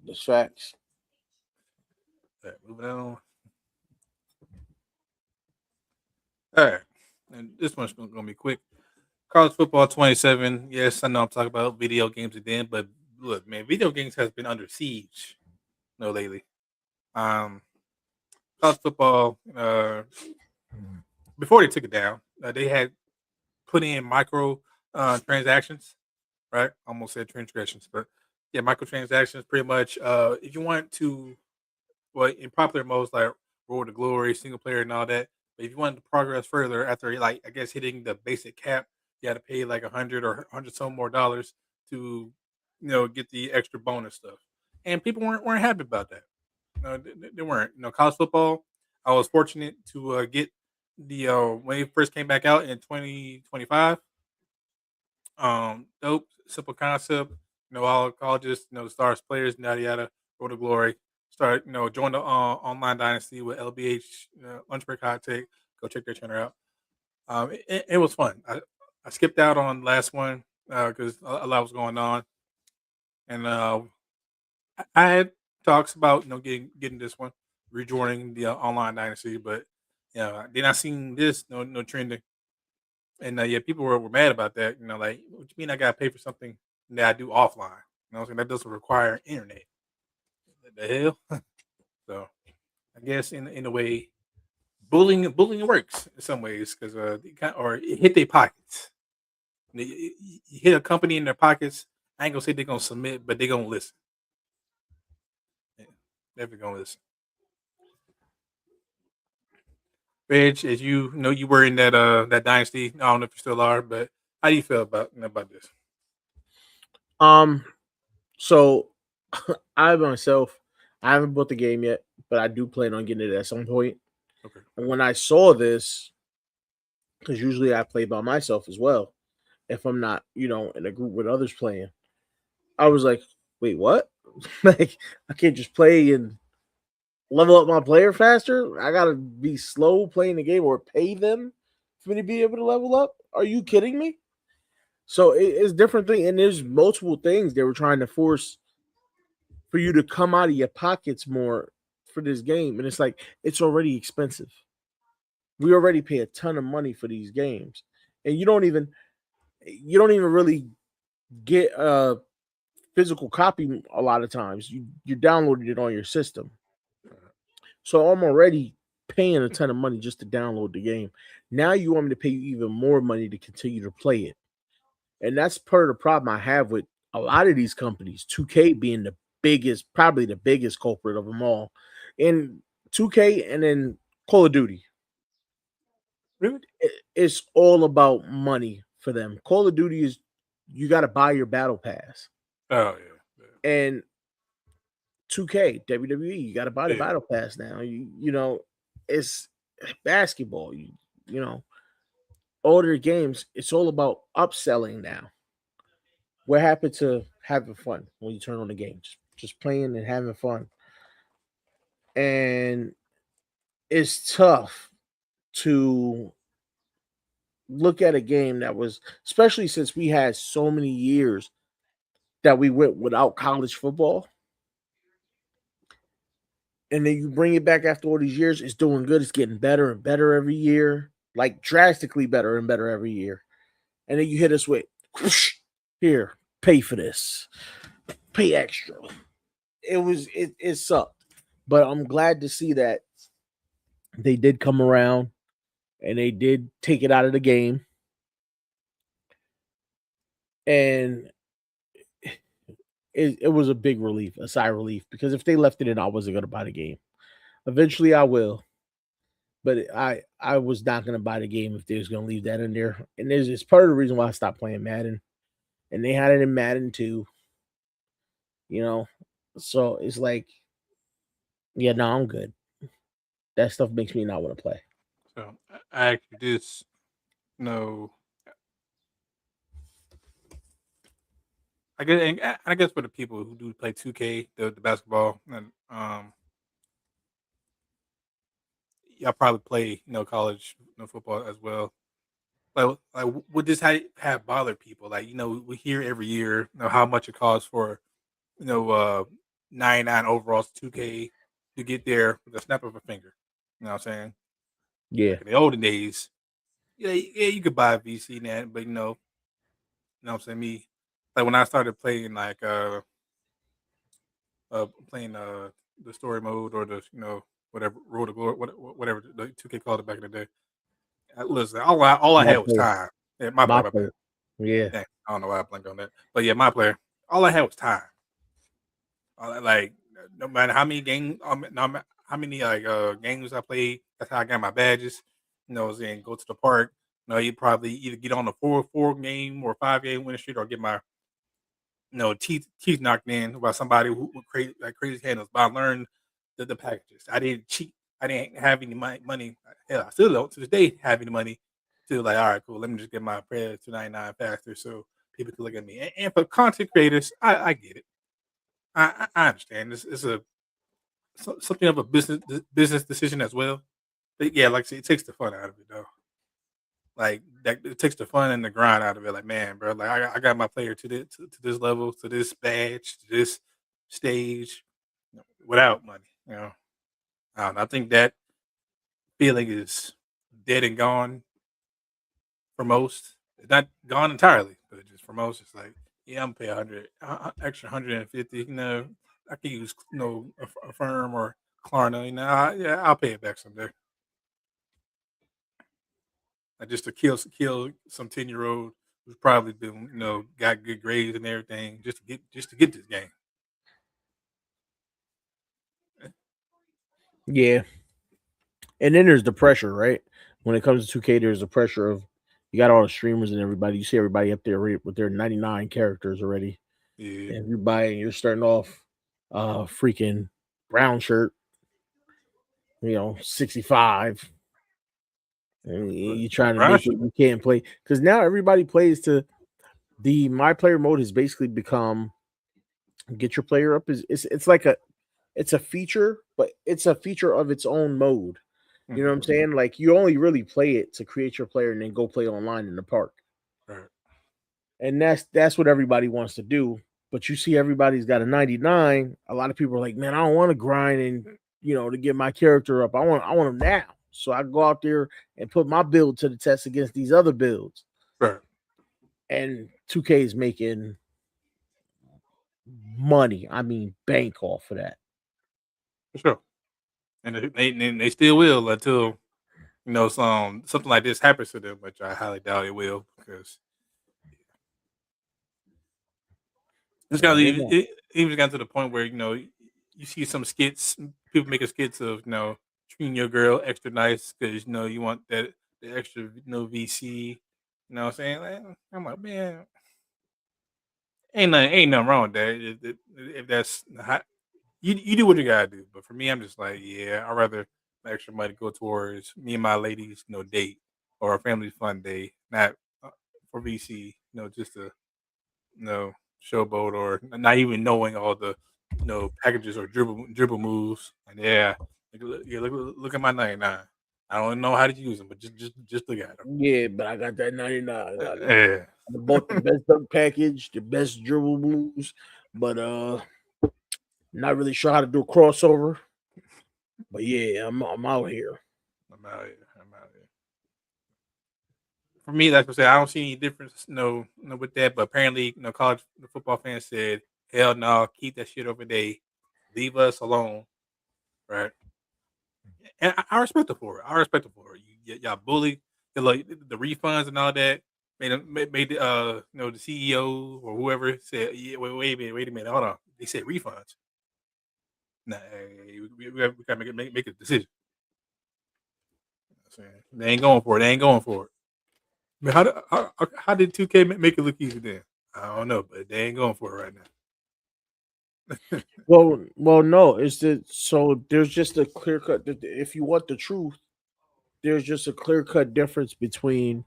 The facts. Moving on. All right, and this one's gonna be quick. College football 27. Yes, I know I'm talking about video games again, but look, man, video games has been under siege, lately. Um, College football, before they took it down, they had put in micro transactions, right? Almost said transgressions, but yeah, microtransactions. Pretty much, if you want to, well, in popular modes like Road to Glory, single player, and all that. But if you wanted to progress further after, like, I guess hitting the basic cap, you had to pay like 100 some more dollars to, get the extra bonus stuff. And people weren't happy about that. No, they weren't. College football. I was fortunate to get the when it first came back out in 2025. Dope, simple concept. All colleges, the stars, players, yada yada, go to glory. Start, join the online dynasty with LBH, lunch break hot take. Go check their channel out. It was fun. I skipped out on the last one because a lot was going on, and I had talks about getting this one, rejoining the online dynasty, but yeah, then I seen this no trending. And yeah, people were mad about that. Like, what you mean I gotta pay for something that I do offline? What I'm saying? That doesn't require internet. What the hell? So I guess in a way, bullying works in some ways because or it hit their pockets. You hit a company in their pockets. I ain't gonna say they're gonna submit, but they're gonna listen. Yeah, definitely gonna listen. Reg, as you know, you were in that dynasty. I don't know if you still are, but how do you feel about this? Um, so I myself, I haven't bought the game yet, but I do plan on getting it at some point. Okay. And when I saw this, because usually I play by myself as well, if I'm not, in a group with others playing, I was like, wait, what? Like, I can't just play and level up my player faster. I gotta be slow playing the game or pay them for me to be able to level up. Are you kidding me? So it's different thing, and there's multiple things they were trying to force for you to come out of your pockets more for this game, and it's like it's already expensive. We already pay a ton of money for these games, and you don't even really get a physical copy a lot of times. You downloaded it on your system. So I'm already paying a ton of money just to download the game. Now you want me to pay you even more money to continue to play it. And that's part of the problem I have with a lot of these companies, 2K being the biggest, probably the biggest culprit of them all. And 2K and then Call of Duty. Really? It's all about money for them. Call of Duty is you got to buy your battle pass. Oh yeah. And 2K, WWE, you got to buy the Yeah. battle pass now. You know, it's basketball. You know, all their games, it's all about upselling now. What happened to having fun when you turn on the game? Just playing and having fun. And it's tough to look at a game that was, especially since we had so many years that we went without college football. And then you bring it back after all these years, it's doing good. It's getting better and better every year, like drastically better and better every year. And then you hit us with, whoosh, here, pay for this, pay extra. It sucked. But I'm glad to see that they did come around and they did take it out of the game. And it was a big relief, a sigh of relief, because if they left it in, I wasn't going to buy the game. Eventually, I will, but I was not going to buy the game if they was going to leave that in there. And it's part of the reason why I stopped playing Madden. And they had it in Madden too, you know. So it's like, yeah, no, I'm good. That stuff makes me not want to play. So I actually just know. I guess for the people who do play 2K, the basketball, and y'all probably play college football as well. Like would this have bothered people? Like we hear every year how much it costs for 99 overalls 2K to get there with a snap of a finger. You know what I'm saying? Yeah, Like in the olden days, yeah, you could buy a VC net, but what I'm saying, me, like when I started playing like playing the story mode or the whatever Road to Glory, whatever the 2K called it back in the day. Listen, all I my had was player, time. Yeah, my my player, my bad. player. Yeah, Yeah, I don't know why I blanked on that, but yeah, my player. All I had was time. Like no matter how many how many like games I played, that's how I got my badges. Saying go to the park. You probably either get on a four game or 5 game winning streak, or get my teeth knocked in by somebody who crazy like crazy handles. But I learned the packages. I didn't cheat. I didn't have any money. Hell, I still don't to this day have any money to like. All right, cool. Let me just get my prayer to 99 faster so people can look at me. And for content creators, I get it. I understand. It's something of a business decision as well. But yeah, like I said, it takes the fun out of it though. Like that, it takes the fun and the grind out of it. Like man, bro, like I got my player to this level, to this badge, to this stage, without money. I don't know. I think that feeling is dead and gone for most. It's not gone entirely, but just for most, it's like yeah, I'm pay 100 extra 150. I can use a firm or Klarna. Yeah, I'll pay it back someday. Just to kill some 10-year-old who's probably been got good grades and everything just to get this game. yeah. And then there's the pressure, right? When it comes to 2K, there's the pressure of you got all the streamers and everybody. You see everybody up there with their 99 characters already. Yeah, And you're starting off freaking brown shirt, 65. And but you're trying to Brown make should it, you can't play. Because now everybody plays to the my player mode has basically become get your player up is it's like it's a feature, but it's a feature of its own mode. You know what I'm saying? Like you only really play it to create your player and then go play online in the park. right. And that's what everybody wants to do. But you see everybody's got a 99. A lot of people are like, man, I don't want to grind and to get my character up. I want them now. So I go out there and put my build to the test against these other builds. Right. And 2K is making money. I mean, bank off of that. For sure. And they still will until something like this happens to them, which I highly doubt it will because it's got And they're not. it even got to the point where you see some skits, people making skits of treating your girl extra nice because you want that the extra VC. You know what I'm saying? Like, I'm like, man, ain't nothing wrong with that. If that's you do what you gotta do. But for me, I'm just like, yeah, I'd rather my extra money go towards me and my ladies, date or a family fun day, not for VC, just to showboat or not even knowing all the packages or dribble moves. And yeah, look at my 99. I don't know how to use them, but just look at them. Yeah, but I got that 99. Yeah. I bought the best dunk package, the best dribble moves, but not really sure how to do a crossover. But yeah, I'm out here. I'm out here. I'm out here. For me, like I said, I don't see any difference, with that. But apparently, college football fans said, "Hell no, keep that shit over there. Leave us alone." Right? And I respect it for it. I respect it for it. Y'all bully like the refunds and all that. Made the the CEO or whoever said, "Yeah, wait a minute, hold on." They said refunds. Nah, we gotta make a decision. They ain't going for it. They ain't going for it. I mean, how did 2K make it look easy then? I don't know, but they ain't going for it right now. Well, no, so there's just a clear cut. If you want the truth, there's just a clear cut difference between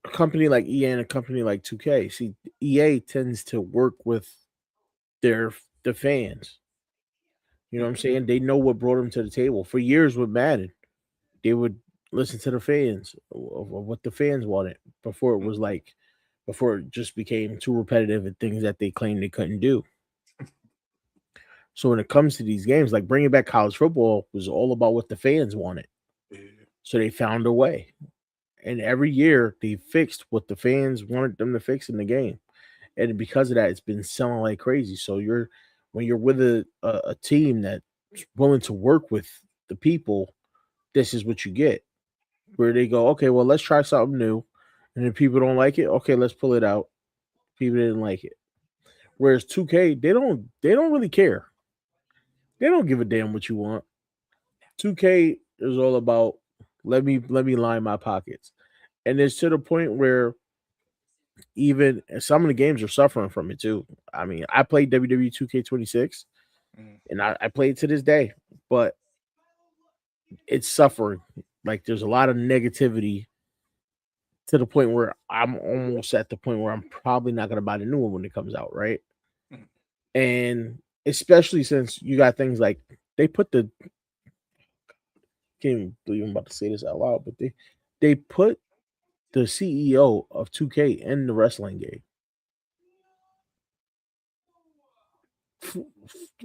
a company like EA and a company like 2K. See, EA tends to work with the fans. You know what I'm saying? They know what brought them to the table. For years with Madden, they would listen to the fans of what the fans wanted before it just became too repetitive and things that they claimed they couldn't do. So when it comes to these games, like bringing back college football was all about what the fans wanted. Yeah. So they found a way. And every year they fixed what the fans wanted them to fix in the game. And because of that, it's been selling like crazy. So when you're with a team that's willing to work with the people, this is what you get. Where they go, okay, well, let's try something new. And if people don't like it, okay, let's pull it out. People didn't like it. Whereas 2K, they don't really care. They don't give a damn what you want. 2K is all about let me line my pockets. And it's to the point where even some of the games are suffering from it too. I mean, I played WWE 2K26 and I play it to this day, but it's suffering. Like there's a lot of negativity to the point where I'm almost at the point where I'm probably not going to buy the new one when it comes out, right? Mm. And especially since you got things like they put the can't even believe I'm about to say this out loud, but they put the CEO of 2K in the wrestling game.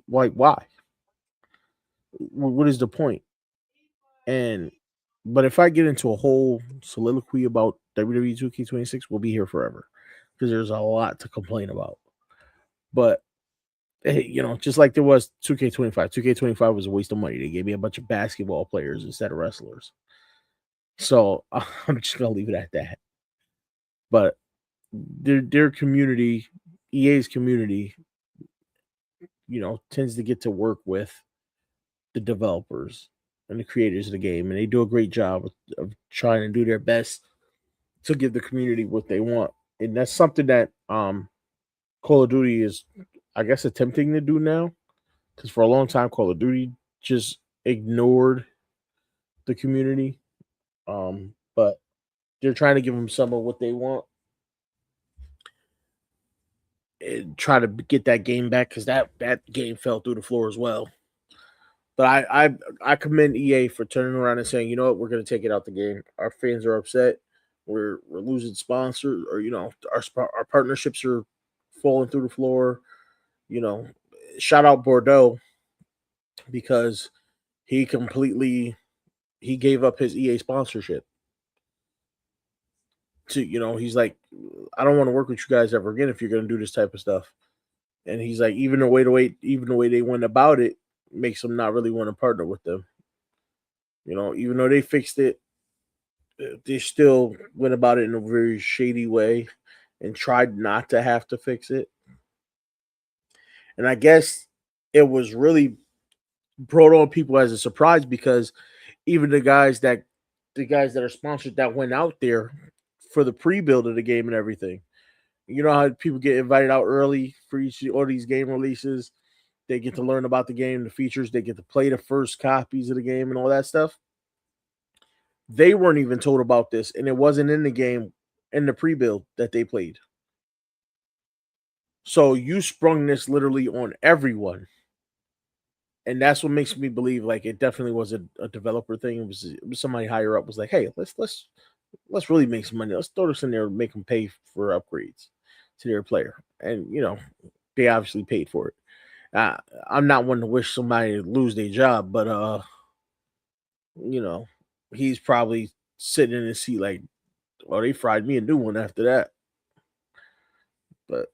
Like, why? What is the point? And but if I get into a whole soliloquy about WWE 2K26, we'll be here forever because there's a lot to complain about. But hey, just like there was 2K25. 2K25 was a waste of money. They gave me a bunch of basketball players instead of wrestlers. So I'm just gonna leave it at that. But their community, EA's community, tends to get to work with the developers and the creators of the game, and they do a great job of trying to do their best to give the community what they want. And that's something that Call of Duty is, I guess, attempting to do now. Because for a long time, Call of Duty just ignored the community. But they're trying to give them some of what they want and try to get that game back because that game fell through the floor as well. But I commend EA for turning around and saying, you know what, we're going to take it out the game. Our fans are upset. We're losing sponsors, or our partnerships are falling through the floor. Shout out Bordeaux because he gave up his EA sponsorship. He's like, I don't want to work with you guys ever again if you're going to do this type of stuff. And he's like, even the way they went about it makes them not really want to partner with them. Even though they fixed it, they still went about it in a very shady way and tried not to have to fix it. And I guess it was really brought on people as a surprise because even the guys that are sponsored that went out there for the pre-build of the game and everything, You know how people get invited out early for all these game releases. They get to learn about the game, the features. They get to play the first copies of the game and all that stuff. They weren't even told about this, and it wasn't in the game in the pre-build that they played. So you sprung this literally on everyone, and that's what makes me believe like it definitely was a developer thing. It was somebody higher up was like, hey, let's really make some money. Let's throw this in there and make them pay for upgrades to their player, and they obviously paid for it. I'm not one to wish somebody to lose their job, but you know, he's probably sitting in his seat like, well, they fried me a new one after that. But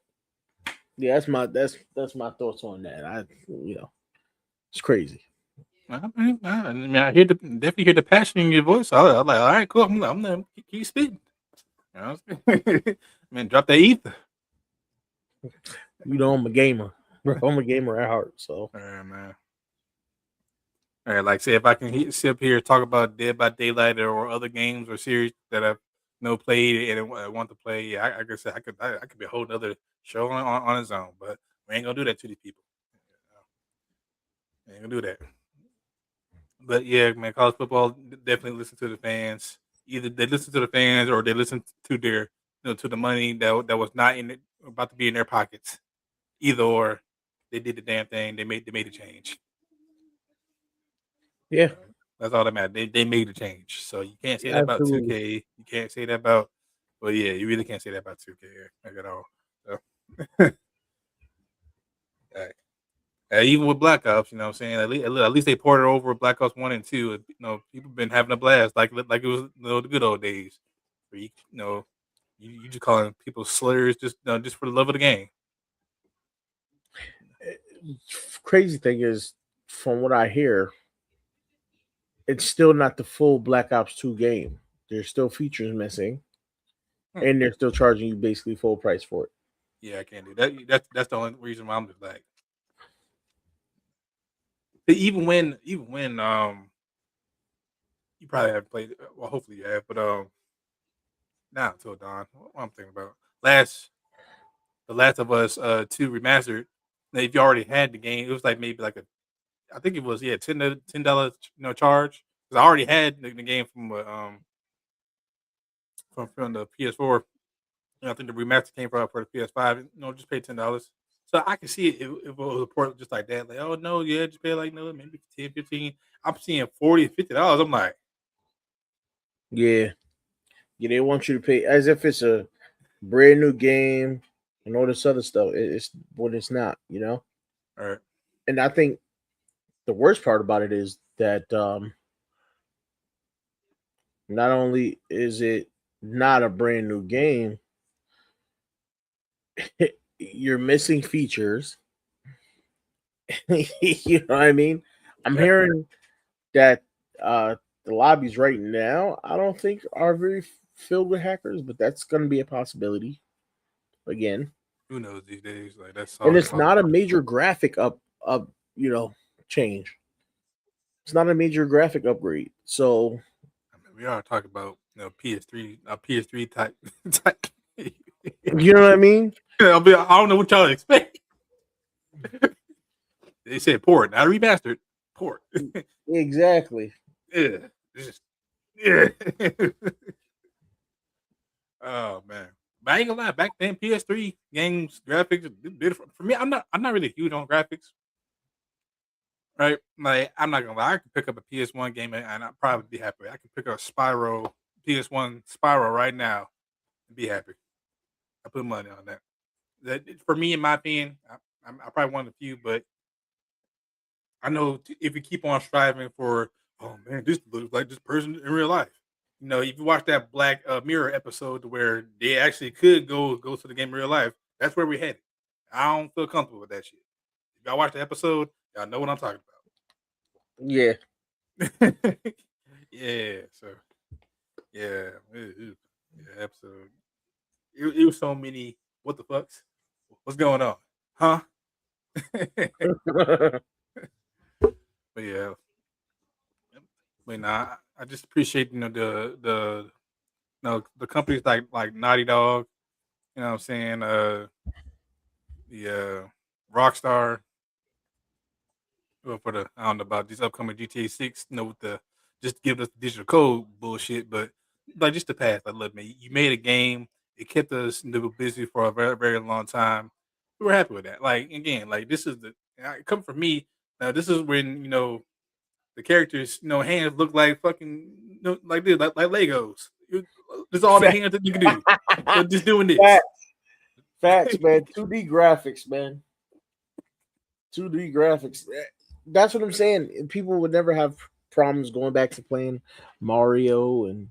yeah, that's my thoughts on that. It's crazy. I definitely hear the passion in your voice. I'm like, all right, cool. I'm gonna keep speaking. Man, drop that ether. I'm a gamer. I'm a gamer at heart. So, all right, man. All right, like say if I can sit up here and talk about Dead by Daylight or other games or series that I've played and I want to play, yeah, I guess I could be a whole other show on its own. But we ain't gonna do that to these people. We ain't gonna do that. But yeah, man, college football definitely listen to the fans. Either they listen to the fans or they listen to their to the money that was not in it, about to be in their pockets. Either or, they did the damn thing. They made a change. yeah, That's all that matters. They made a change. So you can't say that about absolutely. 2K. You can't say that about. Well, yeah, you really can't say that about 2K like at all. So, right. Even with Black Ops, you know what I'm saying? At least they ported over Black Ops 1 and 2. People been having a blast like it was the good old days. Where you just calling people slurs just for the love of the game. Crazy thing is, from what I hear, it's still not the full Black Ops 2 game. There's still features missing, and they're still charging you basically full price for it. Yeah, I can't do that. That's the only reason why I'm just like, even when you probably haven't played it. Well, hopefully you have, but now until dawn. What I'm thinking about the Last of Us 2 remastered. Now, if you already had the game, it was like maybe like I think it was $10 charge. Because I already had the game from the PS4. And I think the remaster came for the PS5. Just pay $10. So I can see it if it was a port just like that. Like, oh no, yeah, just pay like maybe 10, 15. I'm seeing $40, $50. I'm like, Yeah, yeah, they want you to pay as if it's a brand new game and all this other stuff. It's what it's not. all right. And I think the worst part about it is that not only is it not a brand new game, you're missing features. You know what I mean? I'm Yeah. hearing that the lobbies right now, I don't think are very filled with hackers, but that's going to be a possibility again. Who knows these days? Like that's And always it's not a possible. major graphic up change. It's not a major graphic upgrade. So I mean, we are talking about PS3 type type. you know what I mean? I don't know what y'all expect. They said port, not remastered. Port. Exactly. Yeah. Yeah. Oh man. But I ain't gonna lie, back then PS3 games graphics for me. I'm not really huge on graphics. Right? Like I'm not gonna lie, I could pick up a PS1 game and I'd probably be happy. I could pick up Spyro, PS1 Spyro right now and be happy. I put money on that. That for me, in my opinion, I probably one of the few, but I know if we keep on striving for, oh man, this looks like this person in real life. If you watch that Black Mirror episode where they actually could go to the game in real life, that's where we headed. I don't feel comfortable with that shit. If y'all watch the episode, y'all know what I'm talking Yeah. about. Yeah. So yeah, yeah, episode. It was so many. What the fucks? What's going on? Huh? But yeah, but nah, I just appreciate the companies like Naughty Dog You know what I'm saying? The Rockstar. Well, for the I don't know about this upcoming GTA 6. You know, with the just give us the digital code bullshit, but like just the past. Like, look, man, you made a game. It kept us busy for a very very long time. We were happy with that. Like again, like this is the come from me. Now this is when the characters, hands look like fucking, like this, like Legos. This is all the hands that you can do. Just doing this. Facts, facts, man. 2D graphics, man. 2D graphics. That's what I'm saying. People would never have problems going back to playing Mario and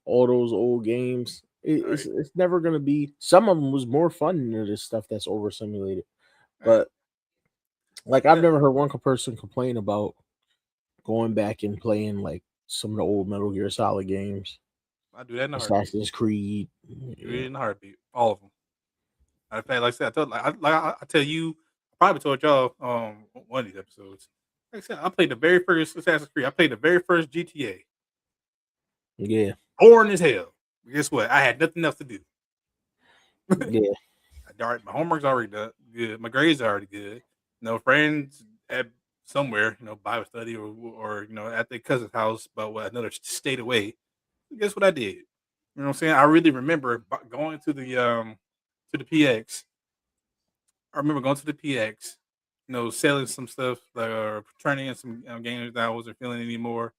all those old games. Right. It's never gonna be. Some of them was more fun than this stuff that's over simulated. Right. But like, I've Yeah, never heard one person complain about going back and playing like some of the old Metal Gear Solid games, I do that in a heartbeat. Assassin's Creed. Do it Yeah, in a heartbeat. All of them. In fact, like I said, I tell you, I probably told y'all one of these episodes. Like I said, I played the very first Assassin's Creed. I played the very first GTA. yeah, Boring as hell. Guess what? I had nothing else to do. yeah. My homework's already done. Good. My grades are already good. No friends at somewhere, Bible study or at their cousin's house, but another state away. Guess what I did? You know what I'm saying? I really remember going to the PX. I remember going to the PX, selling some stuff, like turning in some games that I wasn't feeling anymore,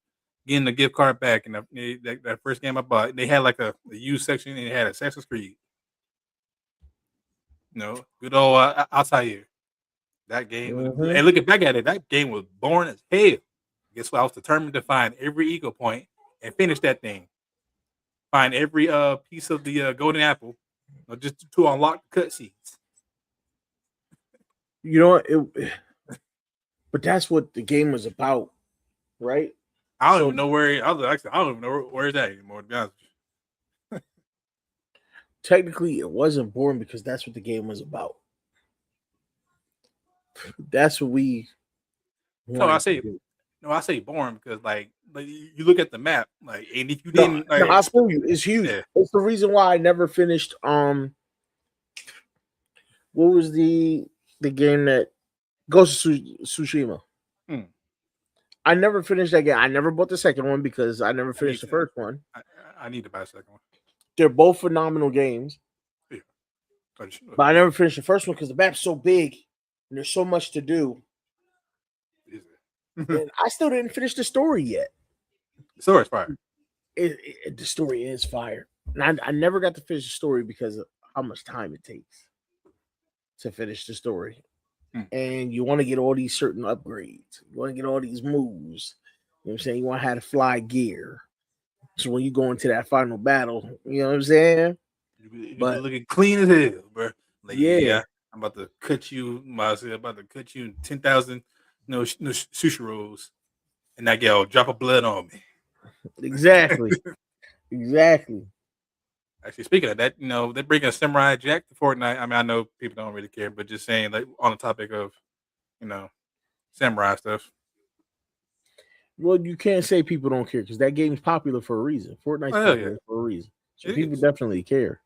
getting the gift card back. And that first game I bought, they had like a used section, and it had Assassin's Creed. Good old outside here. That game, Hmm. and looking back at it, that game was boring as hell. Guess what? I was determined to find every ego point and finish that thing. Find every piece of the golden apple, just to unlock the cutscenes. You know what? But that's what the game was about, right? I don't even So know where. Actually, I don't even know where it's at anymore. To be honest with technically, it wasn't boring because that's what the game was about. That's what we you. So I wanted to say, do. no, I say boring because like you look at the map, like, and if you No, didn't no, like, I feel you. It's huge. yeah, It's the reason why I never finished. What was the game that Ghost of Tsushima? hmm, I never finished that game. I never bought the second one because I never I need finished the to, first one. I, I need to buy a second one. They're both phenomenal games, Yeah, but sure, but I never finished the first one because the map's so big and there's so much to do. is it? And I still didn't finish the story yet. The story's fire. The story is fire. And I never got to finish the story because of how much time it takes to finish the story. Hmm. And you want to get all these certain upgrades. You want to get all these moves. You know what I'm saying? You want to have to fly gear. So when you go into that final battle, you know what I'm saying? You be But looking clean as hell, bro. Like, yeah, yeah, I'm about to cut you. I'm about to cut you in 10,000, sushi rolls, and I get a drop of blood on me. exactly. Exactly. Actually, speaking of that, they bring a Samurai Jack to Fortnite. I mean, I know people don't really care, but just saying, like, on the topic of, you know, samurai stuff. Well, you can't say people don't care because that game's popular for a reason. Fortnite's Oh, hell yeah, popular for a reason. So it people is. definitely care.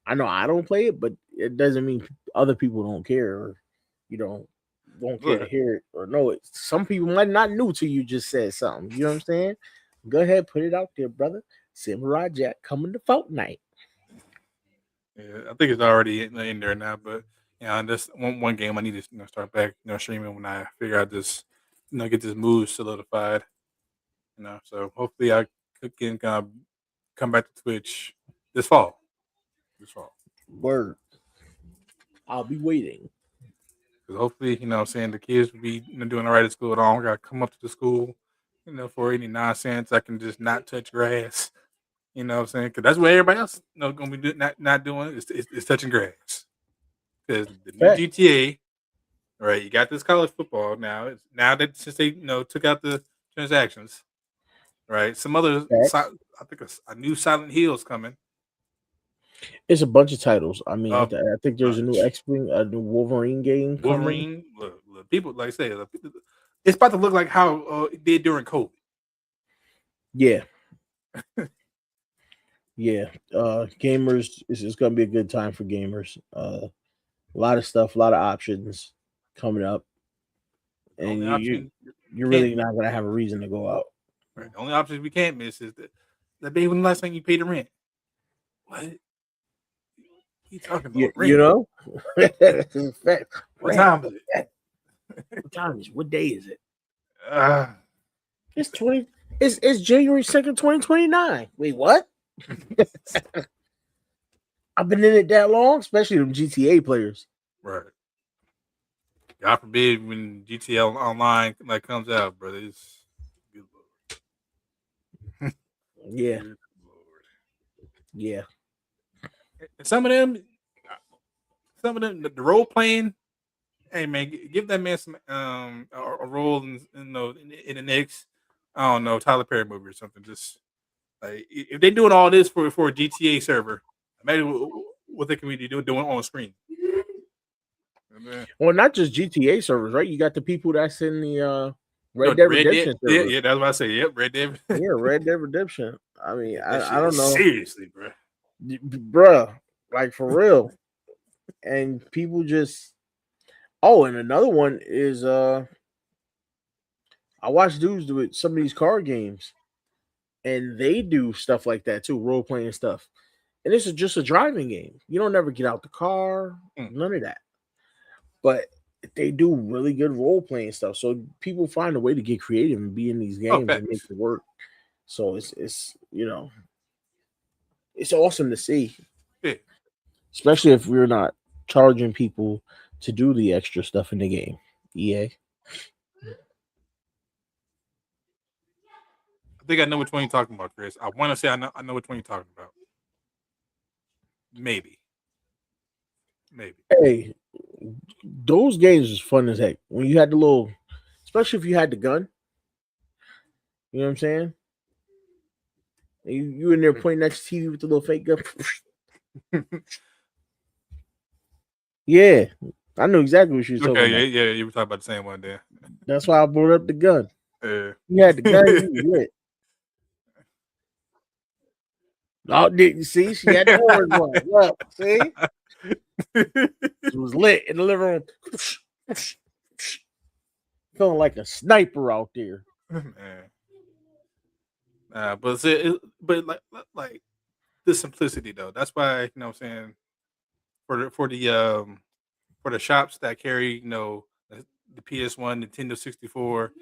I know I don't play it, but it doesn't mean other people don't care or you don't care to But hear it or know it. Some people might not new to you just said something. You know what I'm saying? Go ahead, put it out there, brother. Samurai Jack coming to Fortnite. yeah, I think it's already in there now. But this one game I need to start back streaming when I figure out this get this move solidified. So hopefully I can come back to Twitch this fall. This fall. Word. I'll be waiting. Because hopefully, what I'm saying, the kids will be doing all right at school. I don't got to come up to the school, for any nonsense. I can just not touch grass. You know what I'm saying? Because that's what everybody else going to be not doing is touching grass. Because the new Fact. GTA, right? You got this college football now. Now that since they took out the transactions, right? Some other, Facts. I think a new Silent Hill's coming. It's a bunch of titles. I mean, A I think there's a new bunch. X-Wing, a new Wolverine game coming. Wolverine. Look, people like I say, it's about to look like how it did during COVID. Yeah. Yeah, gamers. It's going to be a good time for gamers. A lot of stuff, a lot of options coming up, The and only you option we you're can't really miss, not going to have a reason to go out. right? The only option we can't miss is that baby when the last time you paid the rent. What you talking You, about? you Rent? know, Fact. What Rant. time is it? What time is it? What day is it? Uh, It's 20. It's January 2nd, 2029. Wait, what? I've been in it that long, especially them GTA players. right. God forbid when GTL Online like comes out, brother. It's good lord. Yeah, Good lord. yeah, And some of them, the role playing. Hey man, give that man some a role in the next I don't know Tyler Perry movie or something. Just like if they're doing all this for a GTA server, imagine what they can be doing on screen. And then, well, not just GTA servers, right? You got the people that's in the no, Red Dead Red Dead. Redemption Yeah, server. yeah, that's what I say. Yep, Red Dead. Yeah, Red Dead Redemption. I mean, That I shit don't is know, seriously, bro. bruh, like for real. And people just oh, and another one is I watch dudes do it some of these card games, and they do stuff like that too, role playing stuff. And this is just a driving game. You don't never get out the car, Mm. none of that. But they do really good role playing stuff. So people find a way to get creative and be in these Oh, games and make facts. it work. So it's it's awesome to see, Yeah, especially if we're not charging people to do the extra stuff in the game. EA. I think I know which one you're talking about, Chris. I want to say I know which one you're talking about. Maybe, maybe. Hey, those games is fun as heck. When you had the little, especially if you had the gun, you know what I'm saying? You in there pointing at your TV with the little fake gun. Yeah, I know exactly what you were talking Okay, about. yeah, yeah. You were talking about the same one there. That's why I brought up the gun. Yeah. You had the gun, you was lit. Oh, did you see? She had the orange one. Look, see? She was lit in the living room. Feeling like a sniper out there. Man. But like the simplicity though. That's why what I'm saying for the shops that carry the PS1, Nintendo 64,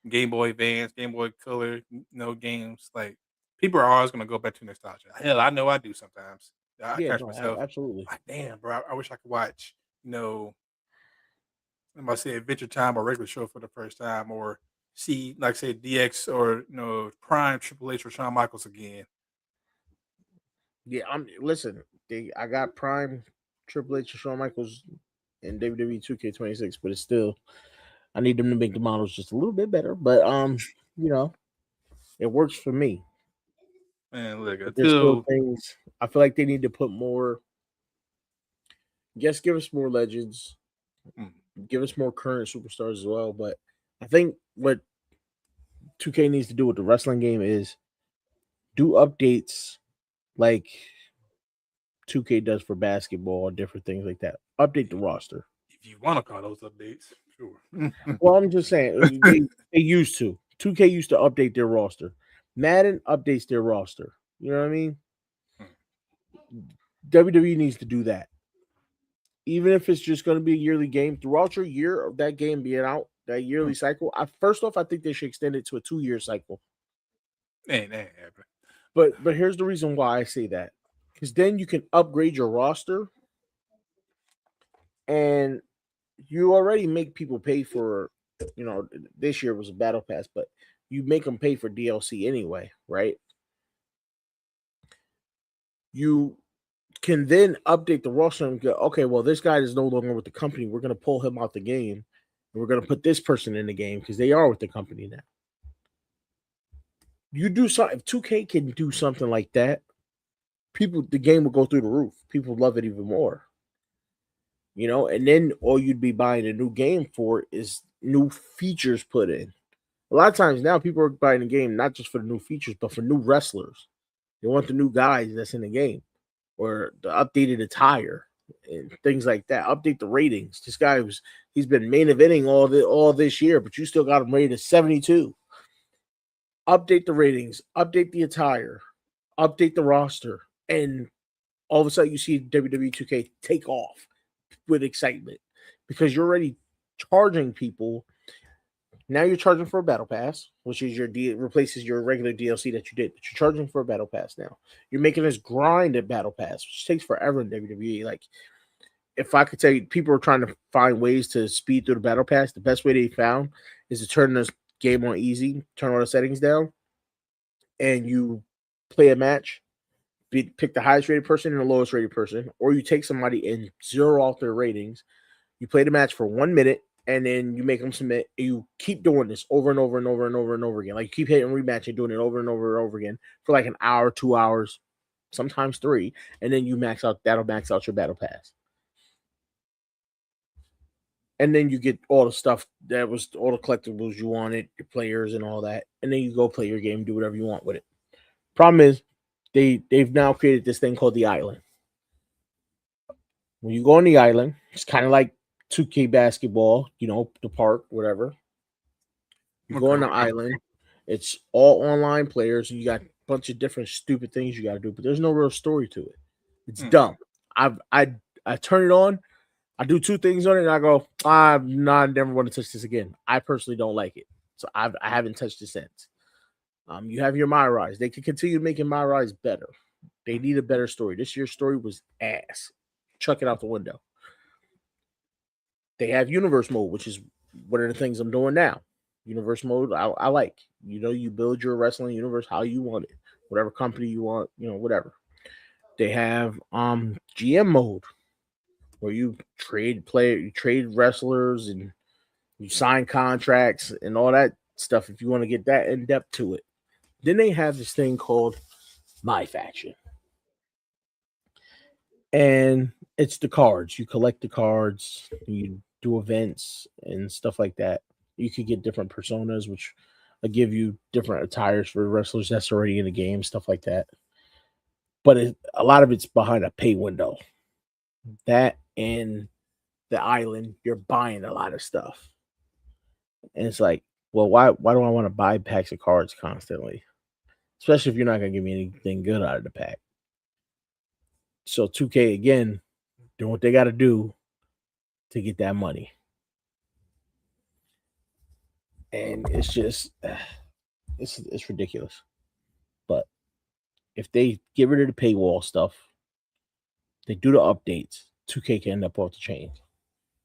Game Boy Advance, Game Boy Color, games like people are always gonna go back to nostalgia. Hell, I know I do sometimes. I Yeah, catch no, myself absolutely. like, damn, bro, I wish I could watch I might say Adventure Time or regular show for the first time, or see, like say DX or Prime Triple H or Shawn Michaels again. Yeah, listen. I got Prime, Triple H, and Shawn Michaels in WWE 2K26, but it's still I need them to make the models just a little bit better. But you know, it works for me. Man, look But there's still until things I feel like they need to put more. Yes, give us more legends, mm, give us more current superstars as well. But I think what 2K needs to do with the wrestling game is do updates like 2K does for basketball and different things like that. Update the roster. if you want to call those updates, sure. Well, I'm just saying they used to. 2K used to update their roster. Madden updates their roster. You know what I mean? WWE needs to do that. Even if it's just going to be a yearly game throughout your year of that game being out, that yearly cycle. First off, I think they should extend it to a 2-year cycle. ain't happening. But here's the reason why I say that. Because then you can upgrade your roster and you already make people pay for, this year was a battle pass, but you make them pay for DLC anyway, right? You can then update the roster and go, okay, well, this guy is no longer with the company. We're going to pull him out the game and we're going to put this person in the game because they are with the company now. You do something, if 2K can do something like that, the game will go through the roof. People love it even more. And then all you'd be buying a new game for is new features put in. A lot of times now people are buying the game not just for the new features, but for new wrestlers. They want the new guys that's in the game, or the updated attire and things like that. Update the ratings. This guy he's been main eventing all this year, but you still got him rated 72. Update the ratings, update the attire, update the roster, and all of a sudden you see WWE 2K take off with excitement because you're already charging people. Now you're charging for a battle pass, which is replaces your regular DLC that you did, but you're charging for a battle pass now. You're making this grind at battle pass, which takes forever in WWE. Like, if I could tell you, people are trying to find ways to speed through the battle pass. The best way they found is to turn this game on easy, turn all the settings down, and you play a match. Pick the highest rated person and the lowest rated person, or you take somebody and zero off their ratings. You play the match for 1 minute, and then you make them submit. You keep doing this over and over and over and over and over again. Like, you keep hitting rematch and doing it over and over and over again for like an hour, 2 hours, sometimes 3, and then you max out. That'll max out your battle pass. And then you get all the stuff that was all the collectibles you wanted, your players and all that. And then you go play your game, do whatever you want with it. Problem is, they've now created this thing called the island. When you go on the island, it's kind of like 2K basketball, the park, whatever. You go on the island, it's all online players, and you got a bunch of different stupid things you got to do, but there's no real story to it. It's dumb. I turn it on, I do 2 things on it, and I go, I never want to touch this again. I personally don't like it, so I haven't touched it since. You have your My Rise. They can continue making My Rise better. They need a better story. This year's story was ass. Chuck it out the window. They have universe mode, which is one of the things I'm doing now. Universe mode, I like. You build your wrestling universe how you want it, whatever company you want, whatever. They have GM mode, where you trade wrestlers, and you sign contracts and all that stuff if you want to get that in depth to it. Then they have this thing called My Faction. And it's the cards. You collect the cards, you do events and stuff like that. You could get different personas, which will give you different attires for wrestlers that's already in the game, stuff like that. But a lot of it's behind a pay window. That and the island, you're buying a lot of stuff. And it's like, well, why do I want to buy packs of cards constantly? Especially if you're not going to give me anything good out of the pack. So 2K, again, doing what they got to do to get that money. And it's just, it's ridiculous. But if they get rid of the paywall stuff, they do the updates, 2K can end up off the chain.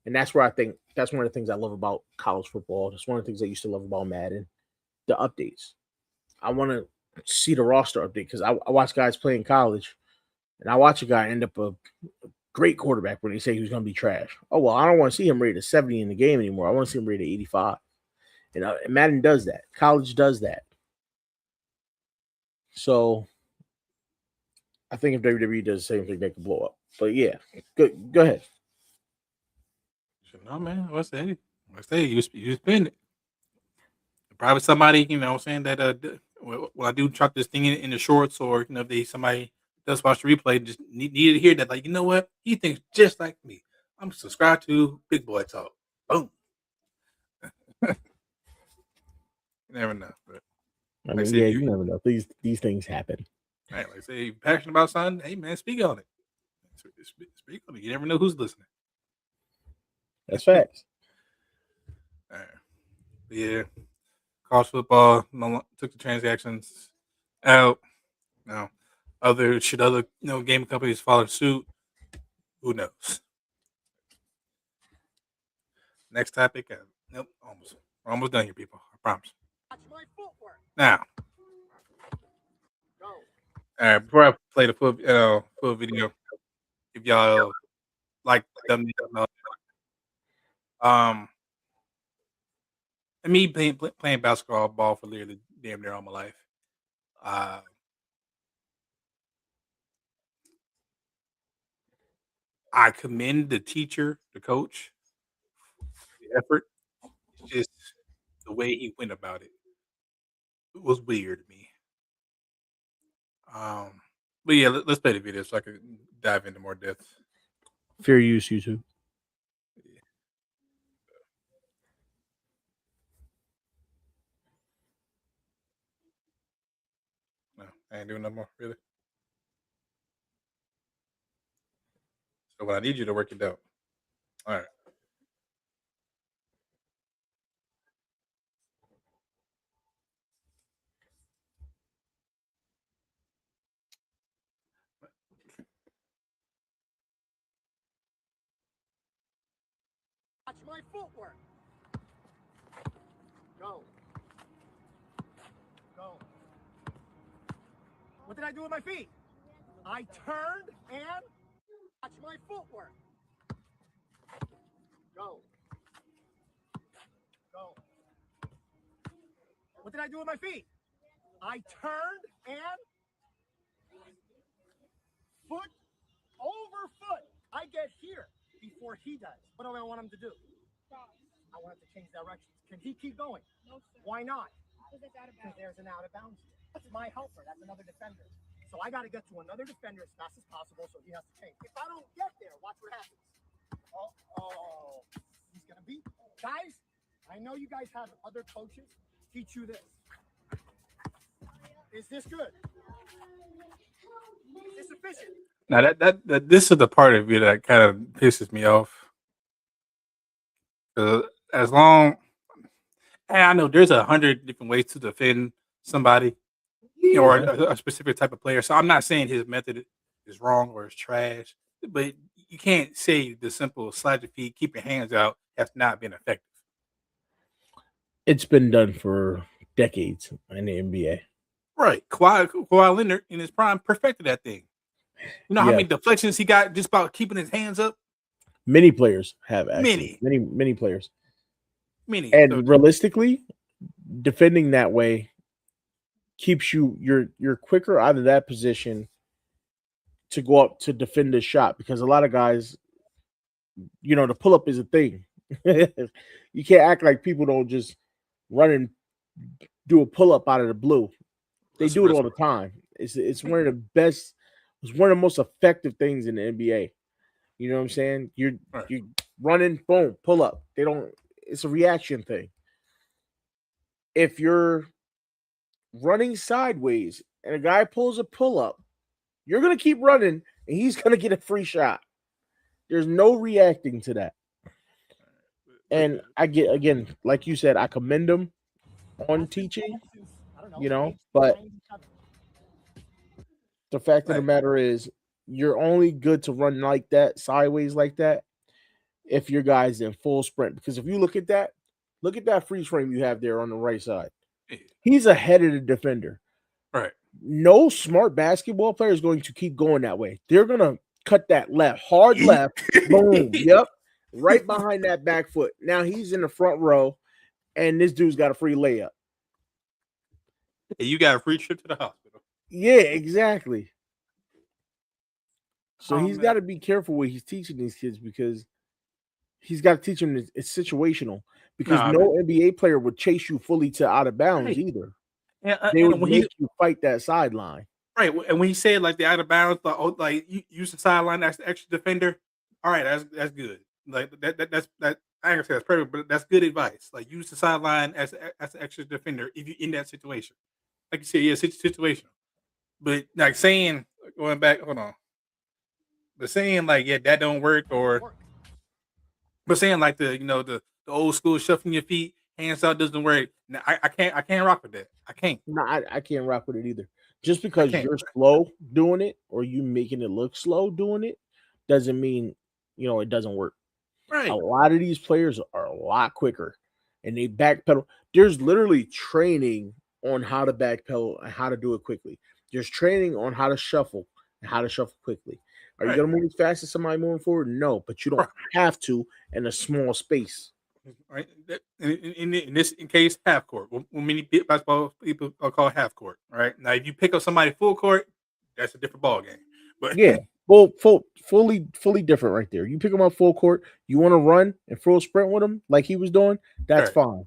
And that's where I think that's one of the things I love about college football. That's one of the things I used to love about Madden, the updates. I want to see the roster update because I watch guys play in college, and I watch a guy end up a great quarterback when they say he's going to be trash. Oh, well, I don't want to see him rated 70 in the game anymore. I want to see him rated 85. And Madden does that. College does that. So I think if WWE does the same thing, they could blow up. But yeah, go ahead. No, man. What's that? You spend it. Probably somebody, saying that when I do drop this thing in the shorts, or if somebody does watch the replay, just needed to hear that, like, you know what, he thinks just like me. I'm subscribed to Big Boy Talk. Boom. You never know, but I mean, you never know. These things happen. Right, like say you're passionate about something, hey man, speak on it. Speak on it. You never know who's listening. That's facts. All right. Yeah. College football took the transactions out. Now, other game companies follow suit? Who knows? Next topic. Nope, we're almost done here, people. I promise. Now, all right. Before I play the full video, if y'all like them, and me playing basketball for literally damn near all my life. I commend the teacher, the coach, the effort. It's just the way he went about it. It was weird to me. But yeah, let's play the video so I can dive into more depth. Fair use, YouTube. No, I ain't doing no more, really. So I need you to work it out. All right. Watch my footwork. Go. Go. What did I do with my feet? I turned and watch my footwork. Go. Go. What did I do with my feet? I turned and foot over foot. I get here before he does. What do I want him to do? I want him to change directions. Can he keep going? No, sir. Why not? Because there's an out of bounds. That's my helper. That's another defender. So I got to get to another defender as fast as possible, so he has to change. If I don't get there, watch what happens. Oh, he's going to beat. Guys, I know you guys have other coaches teach you this. Is this good? Is this sufficient? Now that this is the part of it that kind of pisses me off. As long, and I know there's 100 different ways to defend somebody, or a specific type of player. So I'm not saying his method is wrong or is trash, but you can't say the simple slide your feet, keep your hands out has not been effective. It's been done for decades in the NBA. Right. Kawhi Leonard in his prime perfected that thing. You know how many deflections he got just about keeping his hands up? Many players have actually. Many players. Many. And realistically, defending that way keeps you're quicker out of that position to go up to defend a shot, because a lot of guys, the pull up is a thing. You can't act like people don't just run and do a pull up out of the blue. They do it all the time. It's one of the best. It's one of the most effective things in the NBA. You know what I'm saying? You're running, boom, pull up. They don't. It's a reaction thing. If you're running sideways and a guy pulls a pull up, you're gonna keep running and he's gonna get a free shot. There's no reacting to that. And I get, again, like you said, I commend him on teaching. But the fact of the matter is, you're only good to run like that, sideways like that, if your guy's in full sprint. Because if you look at that freeze frame you have there on the right side. He's ahead of the defender. Right. No smart basketball player is going to keep going that way. They're going to cut that hard left, boom, yep, right behind that back foot. Now he's in the front row, and this dude's got a free layup. You got a free trip to the hospital. Yeah, exactly. So he's got to be careful what he's teaching these kids, because he's got to teach them it's situational. Because no NBA player would chase you fully to out of bounds either. They would make you fight that sideline. Right. And when he said like the out of bounds, like you use the sideline as the extra defender. All right, that's good. Like that's I ain't gonna say that's perfect, but that's good advice. Like use the sideline as an extra defender if you're in that situation. Like you said, yeah, situational. But like saying, going back, hold on. But saying like, yeah, that don't work, but saying like the old school shuffling your feet, hands out doesn't work. No, I can't rock with that. I can't. No, I can't rock with it either. Just because you're slow doing it or you making it look slow doing it doesn't mean it doesn't work. Right. A lot of these players are a lot quicker and they backpedal. There's literally training on how to backpedal and how to do it quickly. There's training on how to shuffle and how to shuffle quickly. Are you going to move as fast as somebody moving forward? No, but you don't have to in a small space. Right. In this case, half court. When many basketball people are called half court. Right. Now, if you pick up somebody full court, that's a different ball game. But yeah, well, fully different right there. You pick them up full court. You want to run and full sprint with them like he was doing. That's fine.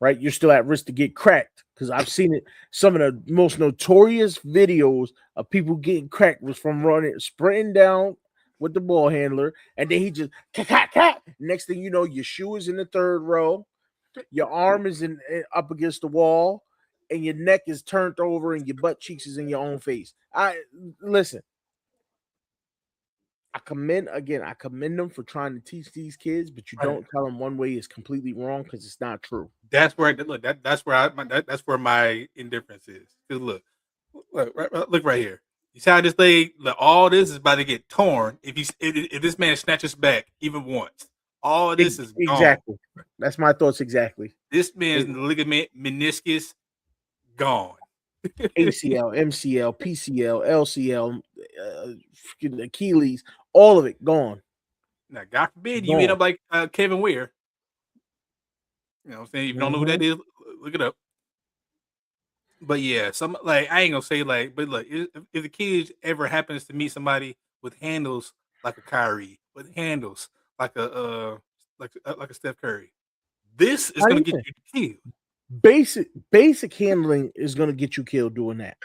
right? You're still at risk to get cracked because I've seen it. Some of the most notorious videos of people getting cracked was from sprinting down with the ball handler, and then he just cat. Next thing you know, your shoe is in the third row, your arm is up against the wall, and your neck is turned over, and your butt cheeks is in your own face. Listen. I commend them for trying to teach these kids, but you don't tell them one way is completely wrong because it's not true. That's where look. That's where my indifference is. Look right here. You see how this leg? Look, all this is about to get torn if this man snatches back even once. All this is gone. Exactly. That's my thoughts exactly. This man's ligament, meniscus, gone. ACL, MCL, PCL, LCL, Achilles, all of it gone. Now, God forbid you end up like Kevin Ware. You know what I'm saying? If you don't know who that is, look it up. But yeah, I ain't gonna say but look, if the kid ever happens to meet somebody with handles like a Kyrie, with handles like a Steph Curry, this is gonna get you killed. Basic handling is gonna get you killed doing that.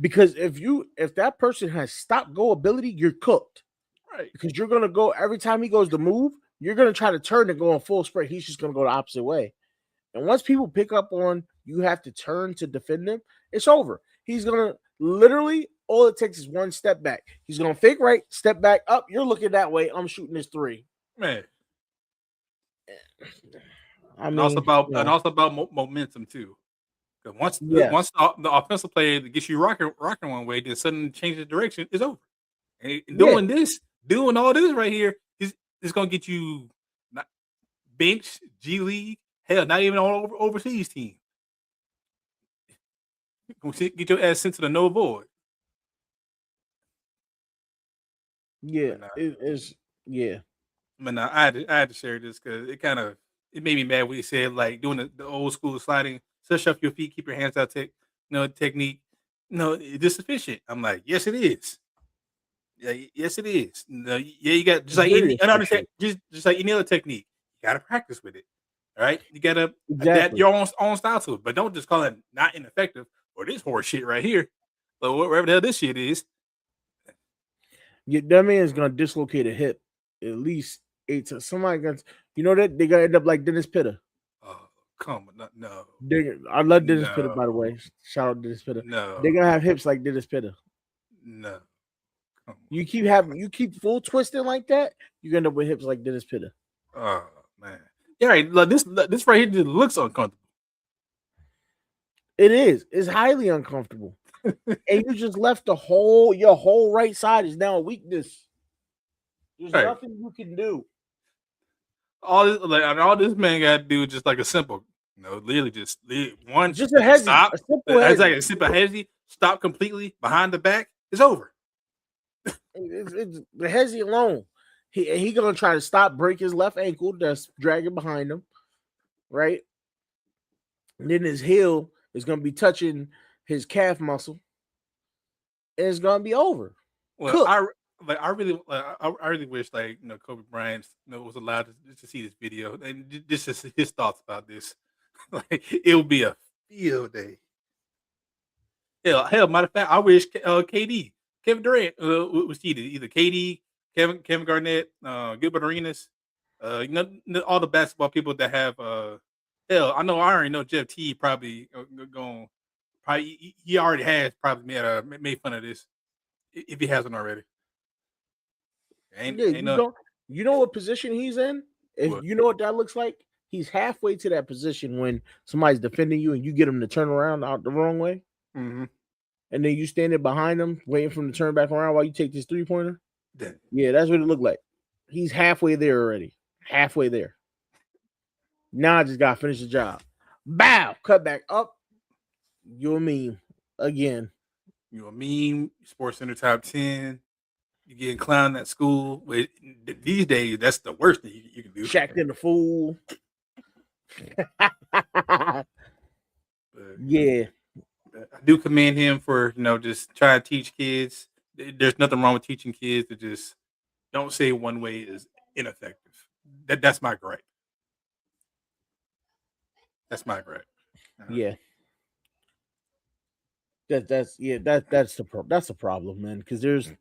Because if that person has stop-go ability, you're cooked. Right. Because you're gonna go every time he goes to move, you're gonna try to turn and go on full sprint. He's just gonna go the opposite way. And once people pick up on you have to turn to defend him, it's over. He's gonna literally all it takes is one step back. He's gonna fake right, step back up. You're looking that way. I'm shooting this three. Man. I mean, also about momentum too. Once the offensive player gets you rocking one way, then suddenly change the direction, is over. And doing all this right here is gonna get you bench, G League, hell, not even on overseas team. Get your ass sent to the no void. Yeah, it is. Yeah. But I had to share this because it made me mad when he said like doing the old school sliding, touch up your feet, keep your hands out, technique. No, it is sufficient. I'm like, yes, it is. Yeah, yes, it is. No, yeah, you got just like any other technique, you got to practice with it. All right, you got to adapt your own style to it, but don't just call it not ineffective or this horse shit right here, or whatever the hell this shit is. Yeah, that man is gonna dislocate a hip at least 8 times. Somebody got, that they gonna end up like Dennis Pitta. Oh, come on, no. I love Dennis Pitta, by the way. Shout out Dennis Pitta. No, they're gonna have hips like Dennis Pitta. No, you keep full twisting like that, you end up with hips like Dennis Pitta. Oh man, yeah, right. Look, this right here just looks uncomfortable. It is. It's highly uncomfortable. And you just left your whole right side is now a weakness. There's nothing you can do. All this man got to do is just like a simple, literally just one. Just a hezzy. Stop. A simple hezzy. It's like a simple hezzy. Stop completely behind the back. It's over. It's the hezzy alone. He gonna try to stop, break his left ankle that's dragging behind him, right? And then his heel is gonna be touching his calf muscle, and it's gonna be over. Well, I really wish Kobe Bryant was allowed to see this video and just his thoughts about this. Like it would be a field day. Hell, matter of fact, I wish Kevin Durant was cheated. Either KD, Kevin Garnett, Gilbert Arenas, all the basketball people that have. Hell, I already know Jeff T probably going. Probably he already has probably made fun of this if he hasn't already. You know what position he's in? If you know what that looks like, he's halfway to that position when somebody's defending you and you get him to turn around out the wrong way. Mm-hmm. And then you standing behind him, waiting for him to turn back around while you take this 3-pointer. Yeah, that's what it looked like. He's halfway there already. Halfway there. Now I just gotta finish the job. Bow! Cut back up. You're a meme again. You're a meme. Sports Center top 10. You getting clowned at school. These days, that's the worst thing you can do. Shaq'd in the fool. Yeah. I do commend him for just trying to teach kids. There's nothing wrong with teaching kids to just don't say one way is ineffective. That's my gripe. That's my gripe. Yeah. That's the problem, man. Because there's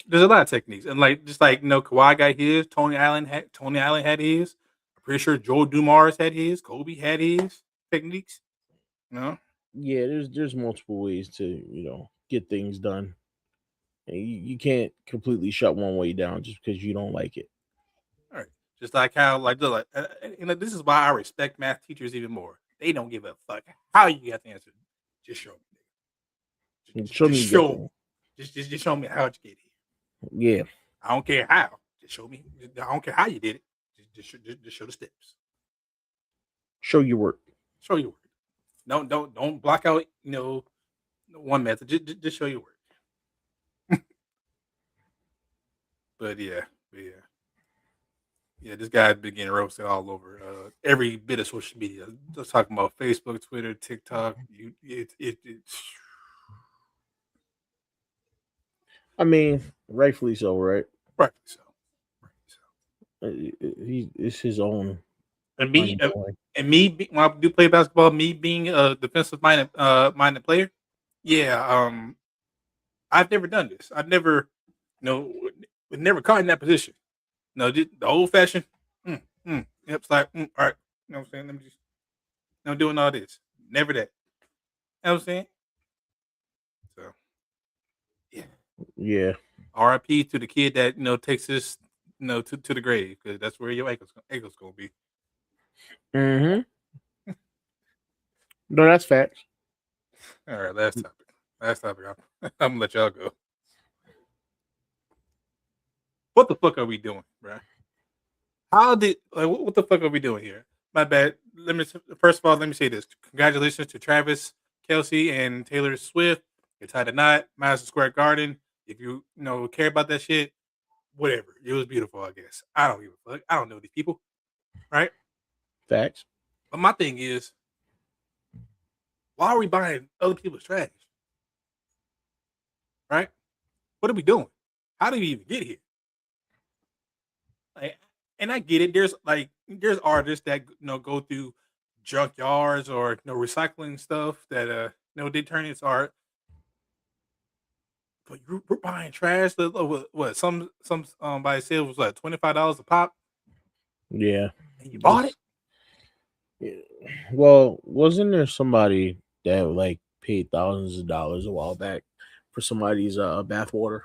There's a lot of techniques, and like just like Kawhi got his, Tony Allen had his. I'm pretty sure Joe Dumars had his, Kobe had his techniques. No, there's multiple ways to get things done. And you can't completely shut one way down just because you don't like it. all right. Just like how this is why I respect math teachers even more. They don't give a fuck how you got the answer. Just show me. Show Just me show. Just show me how you get here. Yeah. I don't care how. Just show me. I don't care how you did it. Just show the steps. Show your work. Show your work. Don't block out. One method. Just show your work. But yeah. This guy's been getting roasted all over every bit of social media. Just talking about Facebook, Twitter, TikTok. I mean, rightfully so, right? Right. So. It's his own. And me, when I do play basketball, me being a defensive minded player, yeah, I've never done this. I've never, never caught in that position. No, the old fashioned. Yep, it's like, all right. You know what I'm saying? Let me just, I'm doing all this. Never that. You know what I'm saying? So, yeah. Yeah. R.I.P. to the kid that takes this to the grave, because that's where your ankle's gonna be. Mm-hmm. No, that's facts. All right, last topic. I'm gonna let y'all go. What the fuck are we doing, bro? What the fuck are we doing here? My bad. First of all, let me say this. Congratulations to Travis Kelce and Taylor Swift. They tied a knot, Madison Square Garden. If you care about that shit, whatever. It was beautiful, I guess. I don't give a fuck. I don't know these people, right? Facts. But my thing is, why are we buying other people's trash? Right? What are we doing? How did we even get here? And I get it. There's artists that go through junkyards or recycling stuff that they turn into art. But we're buying trash. What some by said was like $25 a pop. Yeah. And you bought it? Yeah. Well, wasn't there somebody that paid thousands of dollars a while back for somebody's bath water?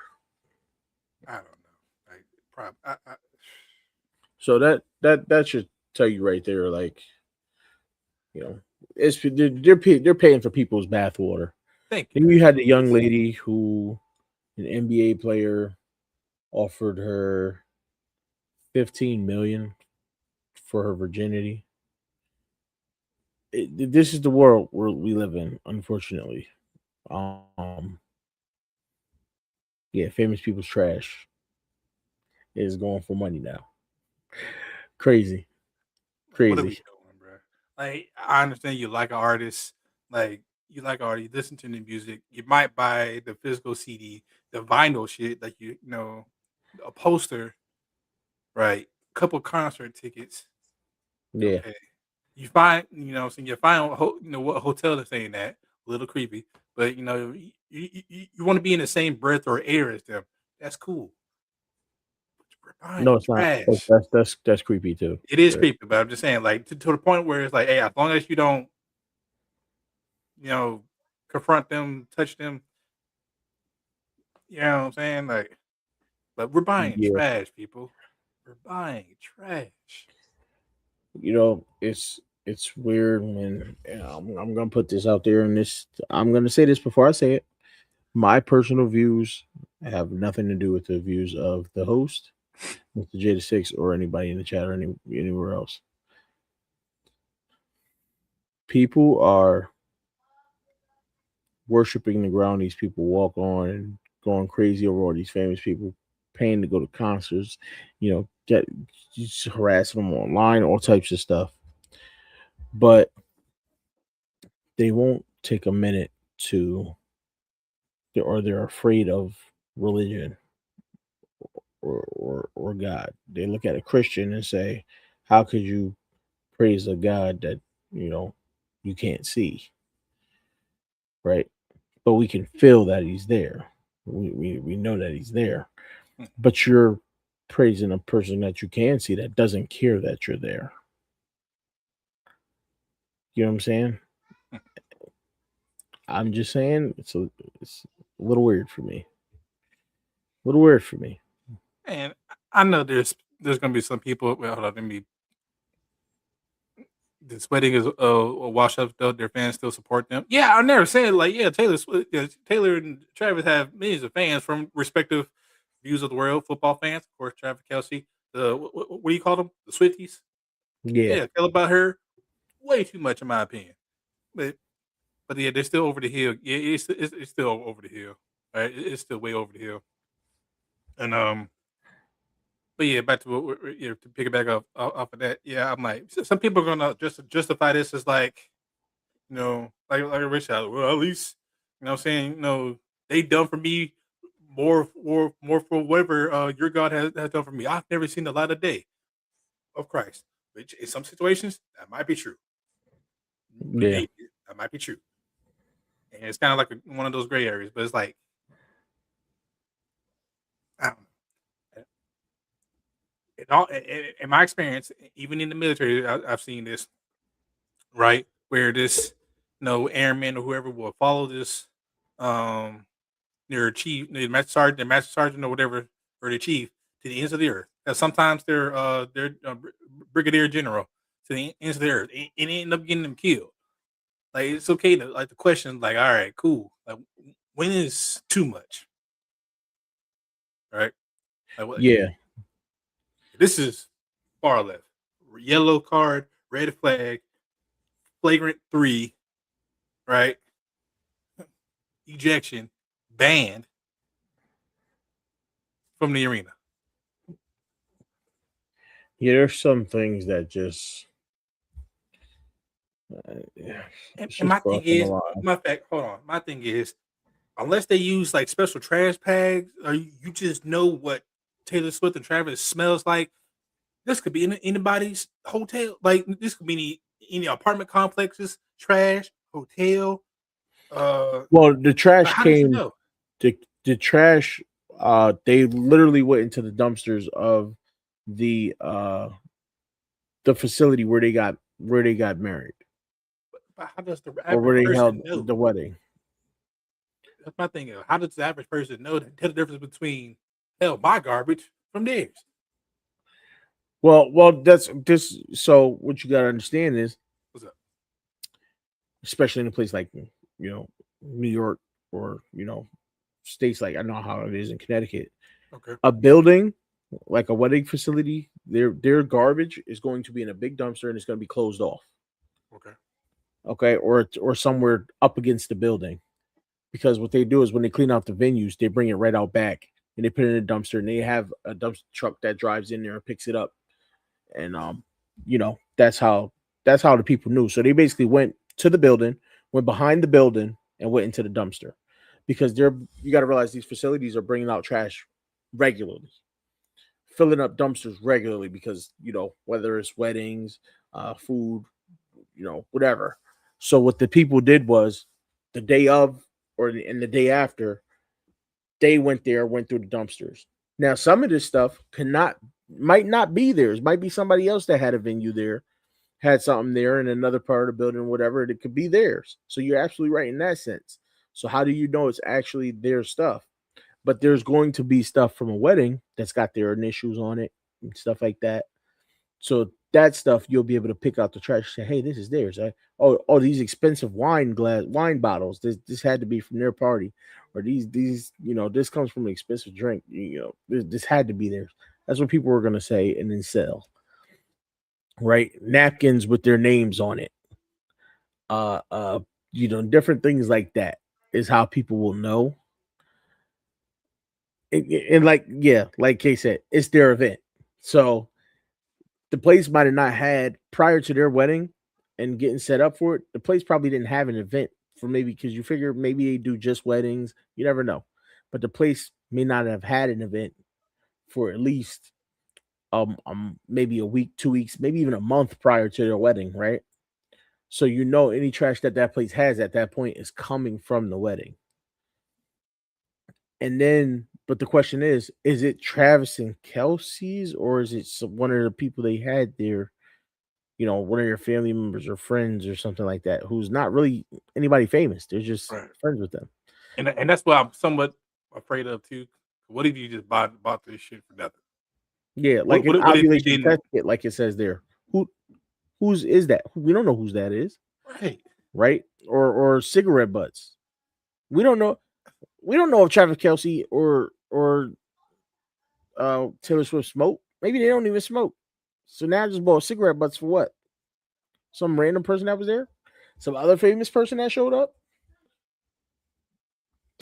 I don't know. So that should tell you right there, it's they're paying for people's bath water. Thank you. And you had the young lady who, an NBA player, offered her $15 million for her virginity. This is the world where we live in, unfortunately. Yeah, famous people's trash is going for money now. Crazy. What are we doing, bro? I understand you like an artist, you listen to the music. You might buy the physical CD, the vinyl shit, a poster, right? A couple concert tickets. Yeah. Okay. You find, you find, what hotel they're saying that. A little creepy, but you want to be in the same breath or air as them. That's cool. No, it's trash. not. That's creepy too. It is creepy, but I'm just saying, to the point where it's like, hey, as long as you don't, confront them, touch them, you know what I'm saying? But we're buying trash, people. We're buying trash. It's weird when I'm gonna put this out there, and I'm gonna say this before I say it. My personal views have nothing to do with the views of the host, Mr. J6, or anybody in the chat or anywhere else. People are worshiping the ground these people walk on and going crazy over all these famous people, paying to go to concerts, just harassing them online, all types of stuff. But they won't take a minute they're afraid of religion or God. They look at a Christian and say, how could you praise a God that you can't see, right? But we can feel that He's there. We know that He's there, Hmm. but you're praising a person that you can see that doesn't care that you're there. You know what I'm saying? Hmm. I'm just saying it's a little weird for me. A little weird for me. And I know there's gonna be some people. Well, hold on, let me. This wedding is a wash up. Though their fans still support them. Yeah, I never said like Taylor and Travis have millions of fans from respective views of the world. Football fans, of course. Travis Kelsey. The what do you call them? The Swifties. Yeah, Yeah, feel about her way too much in my opinion. But yeah, they're still over the hill. Yeah, it's still over the hill. Right, it's still way over the hill. And but yeah, back to to pick it back up off of that. Yeah, I'm like some people are gonna just justify this as like like a rich house. Well, at least what I'm saying they done for me more for whatever your God has done for me. I've never seen the light of day of Christ, which in some situations that might be true. yeah, Maybe that might be true, and it's kind of like one of those gray areas. But it's like I don't know. In my experience, even in the military, I've seen this right where this airman or whoever will follow this um their chief, their master sergeant or whatever, or the chief to the ends of the earth. And sometimes they're brigadier general to the ends of the earth, and it end up getting them killed. Like it's okay to like the question, like, all right, cool. Like when is too much, right? Like what? yeah. This is far left. Yellow card, red flag, flagrant three, right? Ejection, banned from the arena. Yeah, there's some things that just yeah, it's And just my thing crossing the is, line. hold on. My thing is, unless they use like special trash bags, or you just know what Taylor Swift and Travis smells like, this could be in anybody's hotel. Like this could be any apartment complexes, trash, hotel. Well, the trash How did you came. know? The trash. They literally went into the dumpsters of the uh the facility where they got married But how does the or average where they held person know? the wedding. That's my thing. How does the average person know tell the difference between hell my garbage from theirs? Well, that's this. So what you got to understand is, What's up? especially in a place like New York or states like I know how it is in Connecticut, Okay. a building like a wedding facility, their garbage is going to be in a big dumpster and it's going to be closed off. Okay. Okay, or somewhere up against the building, because what they do is when they clean out the venues, they bring it right out back and they put it in a dumpster and they have a dumpster truck that drives in there and picks it up. And that's how the people knew. So they basically went to the building, went behind the building, and went into the dumpster because you got to realize these facilities are bringing out trash regularly, filling up dumpsters regularly because whether it's weddings, food, whatever. So what the people did was the day of or in the day after, they went there, went through the dumpsters. Now, some of this stuff might not be theirs. Might be somebody else that had a venue there, had something there in another part of the building, whatever. It could be theirs. So you're absolutely right in that sense. So how do you know it's actually their stuff? But there's going to be stuff from a wedding that's got their initials on it and stuff like that. So that stuff you'll be able to pick out the trash. Say, hey, this is theirs. Oh, these expensive wine bottles. This had to be from their party, or these this comes from an expensive drink. This had to be theirs. That's what people were gonna say and then sell. Right, napkins with their names on it. Uh, uh, different things like that is how people will know. And like like Kay said, it's their event. So the place might have not had prior to their wedding and getting set up for it. The place probably didn't have an event for maybe because you figure maybe they do just weddings. You never know, but the place may not have had an event for at least maybe a week, 2 weeks, maybe even a month prior to their wedding, right? So you know any trash that place has at that point is coming from the wedding. And then, but the question is it Travis and Kelsey's, or is it one of the people they had there? One of your family members or friends or something like that, who's not really anybody famous. They're just Right. friends with them. And that's what I'm somewhat afraid of too. What if you just bought this shit for nothing? Yeah, like an What if you ovulation didn't? test kit, like it says there. Whose is that? We don't know whose that is, Right. right? Or cigarette butts. We don't know. We don't know if Travis Kelsey or Taylor Swift smoke. Maybe they don't even smoke. So now I just bought cigarette butts for what? Some random person that was there? Some other famous person that showed up?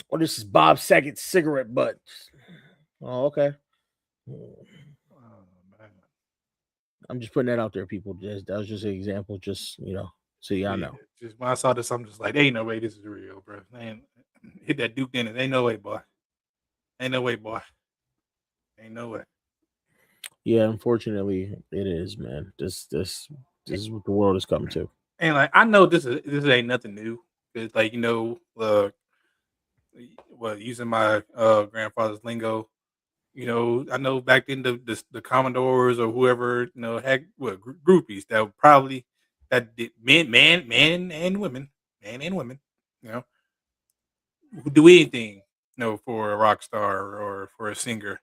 Or this is Bob Saget's cigarette butts. Oh, okay. Oh, man. I'm just putting that out there, people. That was just an example, so y'all know. Just when I saw this, I'm just like, ain't no way this is real, bro. Man, hit that Duke Dennis. Ain't no way, boy. Ain't no way, boy. Ain't no way. Yeah, unfortunately, it is, man. This is what the world is coming to. And like, I know this ain't nothing new. It's like, well, using my grandfather's lingo, I know back then the Commodores or whoever, had groupies that did men and women, you know, who do anything, for a rock star or for a singer,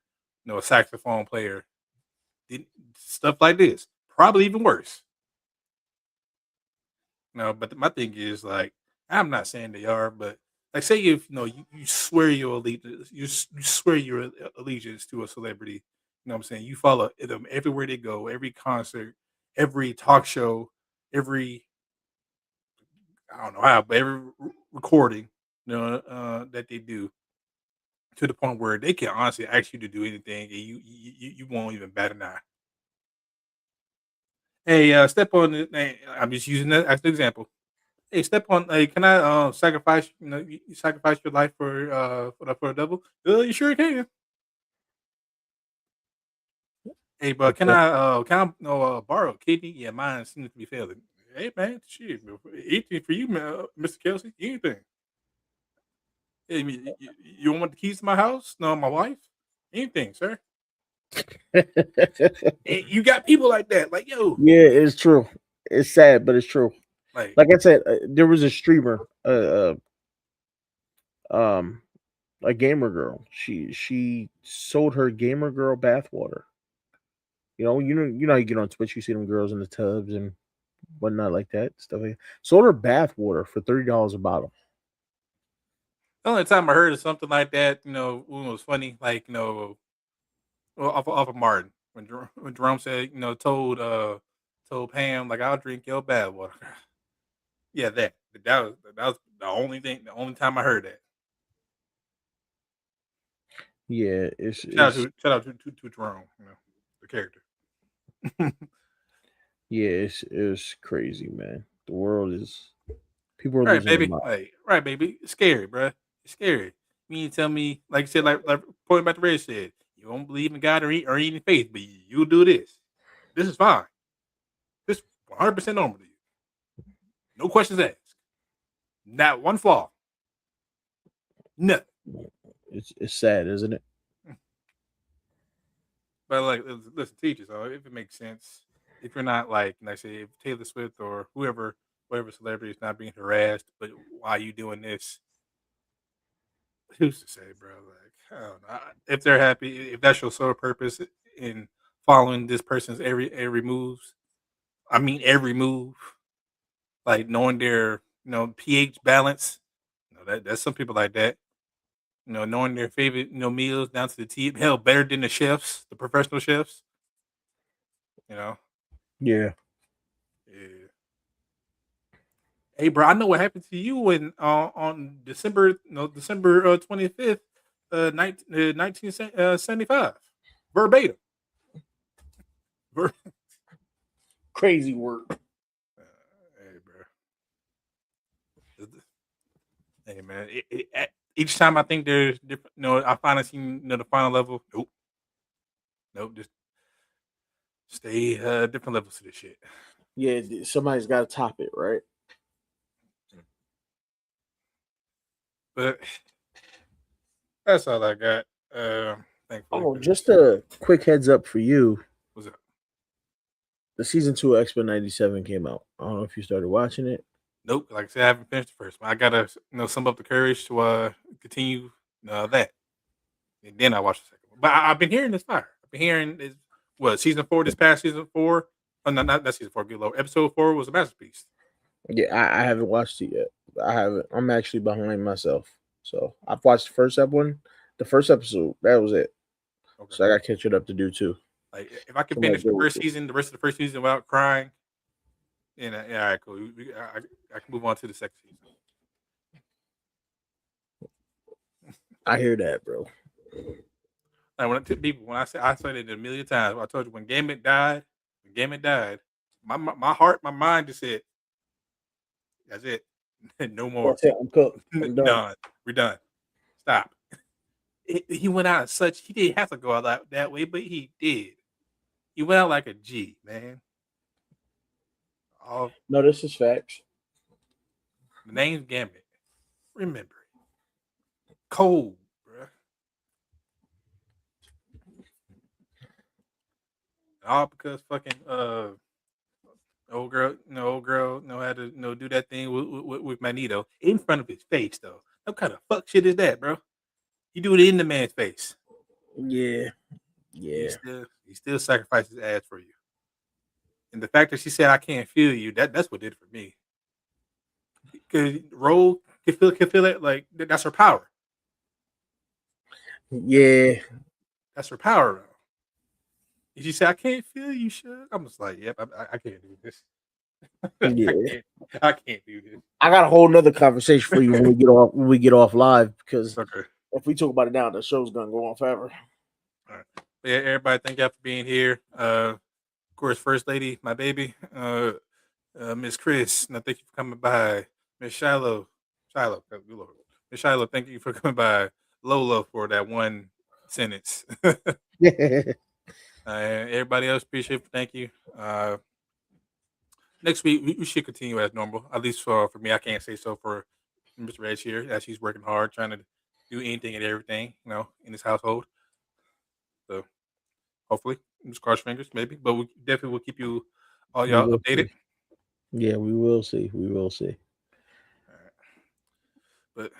a saxophone player, stuff like this. Probably even worse. No, but my thing is like, I'm not saying they are, but like, say if you swear your allegiance, you swear your allegiance to a celebrity. You know what I'm saying? You follow them everywhere they go, every concert, every talk show, every I don't know how, but every recording, that they do, to the point where they can honestly ask you to do anything, and you won't even bat an eye. Hey, step on it. Hey, I'm just using that as an example. Hey, step on. Hey, can I sacrifice? You sacrifice your life for a double? You sure can. Hey, but can I borrow a kidney? Yeah, mine seems to be failing. Hey, man, shit, bro. Anything for you, man, Mr. Kelsey? Anything? Hey, you want the keys to my house? No, my wife? Anything, sir? Hey, you got people like that, like yo, Yeah, it's true. It's sad, but it's true. like Like I said, there was a streamer, um, a gamer girl. She sold her gamer girl bathwater. You know, you get on Twitch, you see them girls in the tubs and whatnot like that stuff. Sold her bathwater for $30 a bottle. the only time I heard of something like that, when it was funny, like well, off of Martin when Jerome said, told Pam like I'll drink your bad water. Yeah, that was the only thing, the only time I heard that. Yeah, it's Shout out to Jerome, the character. yeah, it's crazy, man. The world is people are Right, losing their baby. mind. Right, baby. It's scary, bro. It's scary. You mean to tell me, like you said, like pointing back to Red said, you don't believe in God or any faith, but you'll do this. This is fine. This 100% normal to you. No questions asked. Not one flaw. Nothing. It's sad, isn't it? But like, listen, teachers. So if it makes sense, if you're not like I say, if Taylor Swift or whatever celebrity is not being harassed, but why are you doing this? Who's to say, bro? Like, I don't know. If they're happy, if that's your sole purpose in following this person's every moves, I mean every move, like knowing their pH balance. That's some people like that. Knowing their favorite meals down to the T. Hell, better than the chefs, the professional chefs. You know, Yeah. yeah. Hey, bro, I know what happened to you when on December 25th, 1975, verbatim. Ver- Crazy work. Hey, bro. Hey, man. Each time I think there's different, I finally seen the final level. Nope, nope. Just stay different levels to this shit. Yeah, somebody's got to top it, right? But that's all I got. Thankfully. Oh, just a quick heads up for you. What's up? The season 2 of X-Men 97 came out. I don't know if you started watching it. Nope. Like I said, I haven't finished the first one. I gotta sum up the courage to continue that, and then I watch the second one. But I've been hearing this fire. I've been hearing this. What season 4? This past season 4? Oh, no, not season 4. Good Lord. Episode 4 was a masterpiece. Yeah, I haven't watched it yet. I haven't. I'm actually behind myself. So I've watched the first one, the first episode. That was it. Okay. So I got catching up to do too. Like if I can finish the first season, the rest of the first season without crying, then yeah, all right, cool. I can move on to the second season. I hear that, bro. Like when I said it a million times. I told you when Gambit died, my heart, my mind just said, "That's it, no more. That's it. I'm cooked. I'm done. Done. We're done. Stop." He went out such. He didn't have to go out that way, but he did. He went out like a G, man. No, this is facts. The name's Gambit. Remember it. Cold, bro. All because fucking old girl know how to do that thing with Magneto in front of his face though. What kind of fuck shit is that, bro? You do it in the man's face. Yeah. He still sacrificed his ass for you. And the fact that she said I can't feel you, that's what did it for me. Because Rogue can feel it, like that's her power. Yeah. That's her power. And she said, I can't feel you, shit. I'm just like, yep, I can't do this. Yeah. I can't do this. I got a whole nother conversation for you when we get off live, because if we talk about it now, the show's gonna go on forever. All right. Yeah, everybody, thank y'all for being here. Of course, First Lady, my baby, Miss Chris, now thank you for coming by. Miss Shiloh, Miss Shiloh, thank you for coming by. Lola for that one sentence. Everybody else, appreciate it. Thank you. Next week we should continue as normal. At least for me, I can't say so for Mr. Reg here, as he's working hard, trying to do anything and everything, in his household. So hopefully, just cross fingers, maybe. But we definitely will keep you all y'all updated. See. Yeah, we will see. We will see. All right. But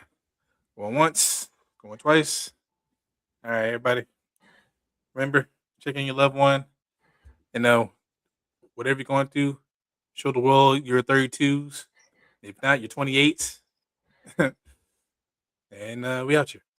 going once, going twice. All right, everybody. Remember, check on your loved one. And whatever you're going through, show the world your 32s. If not, your 28s. And we out here.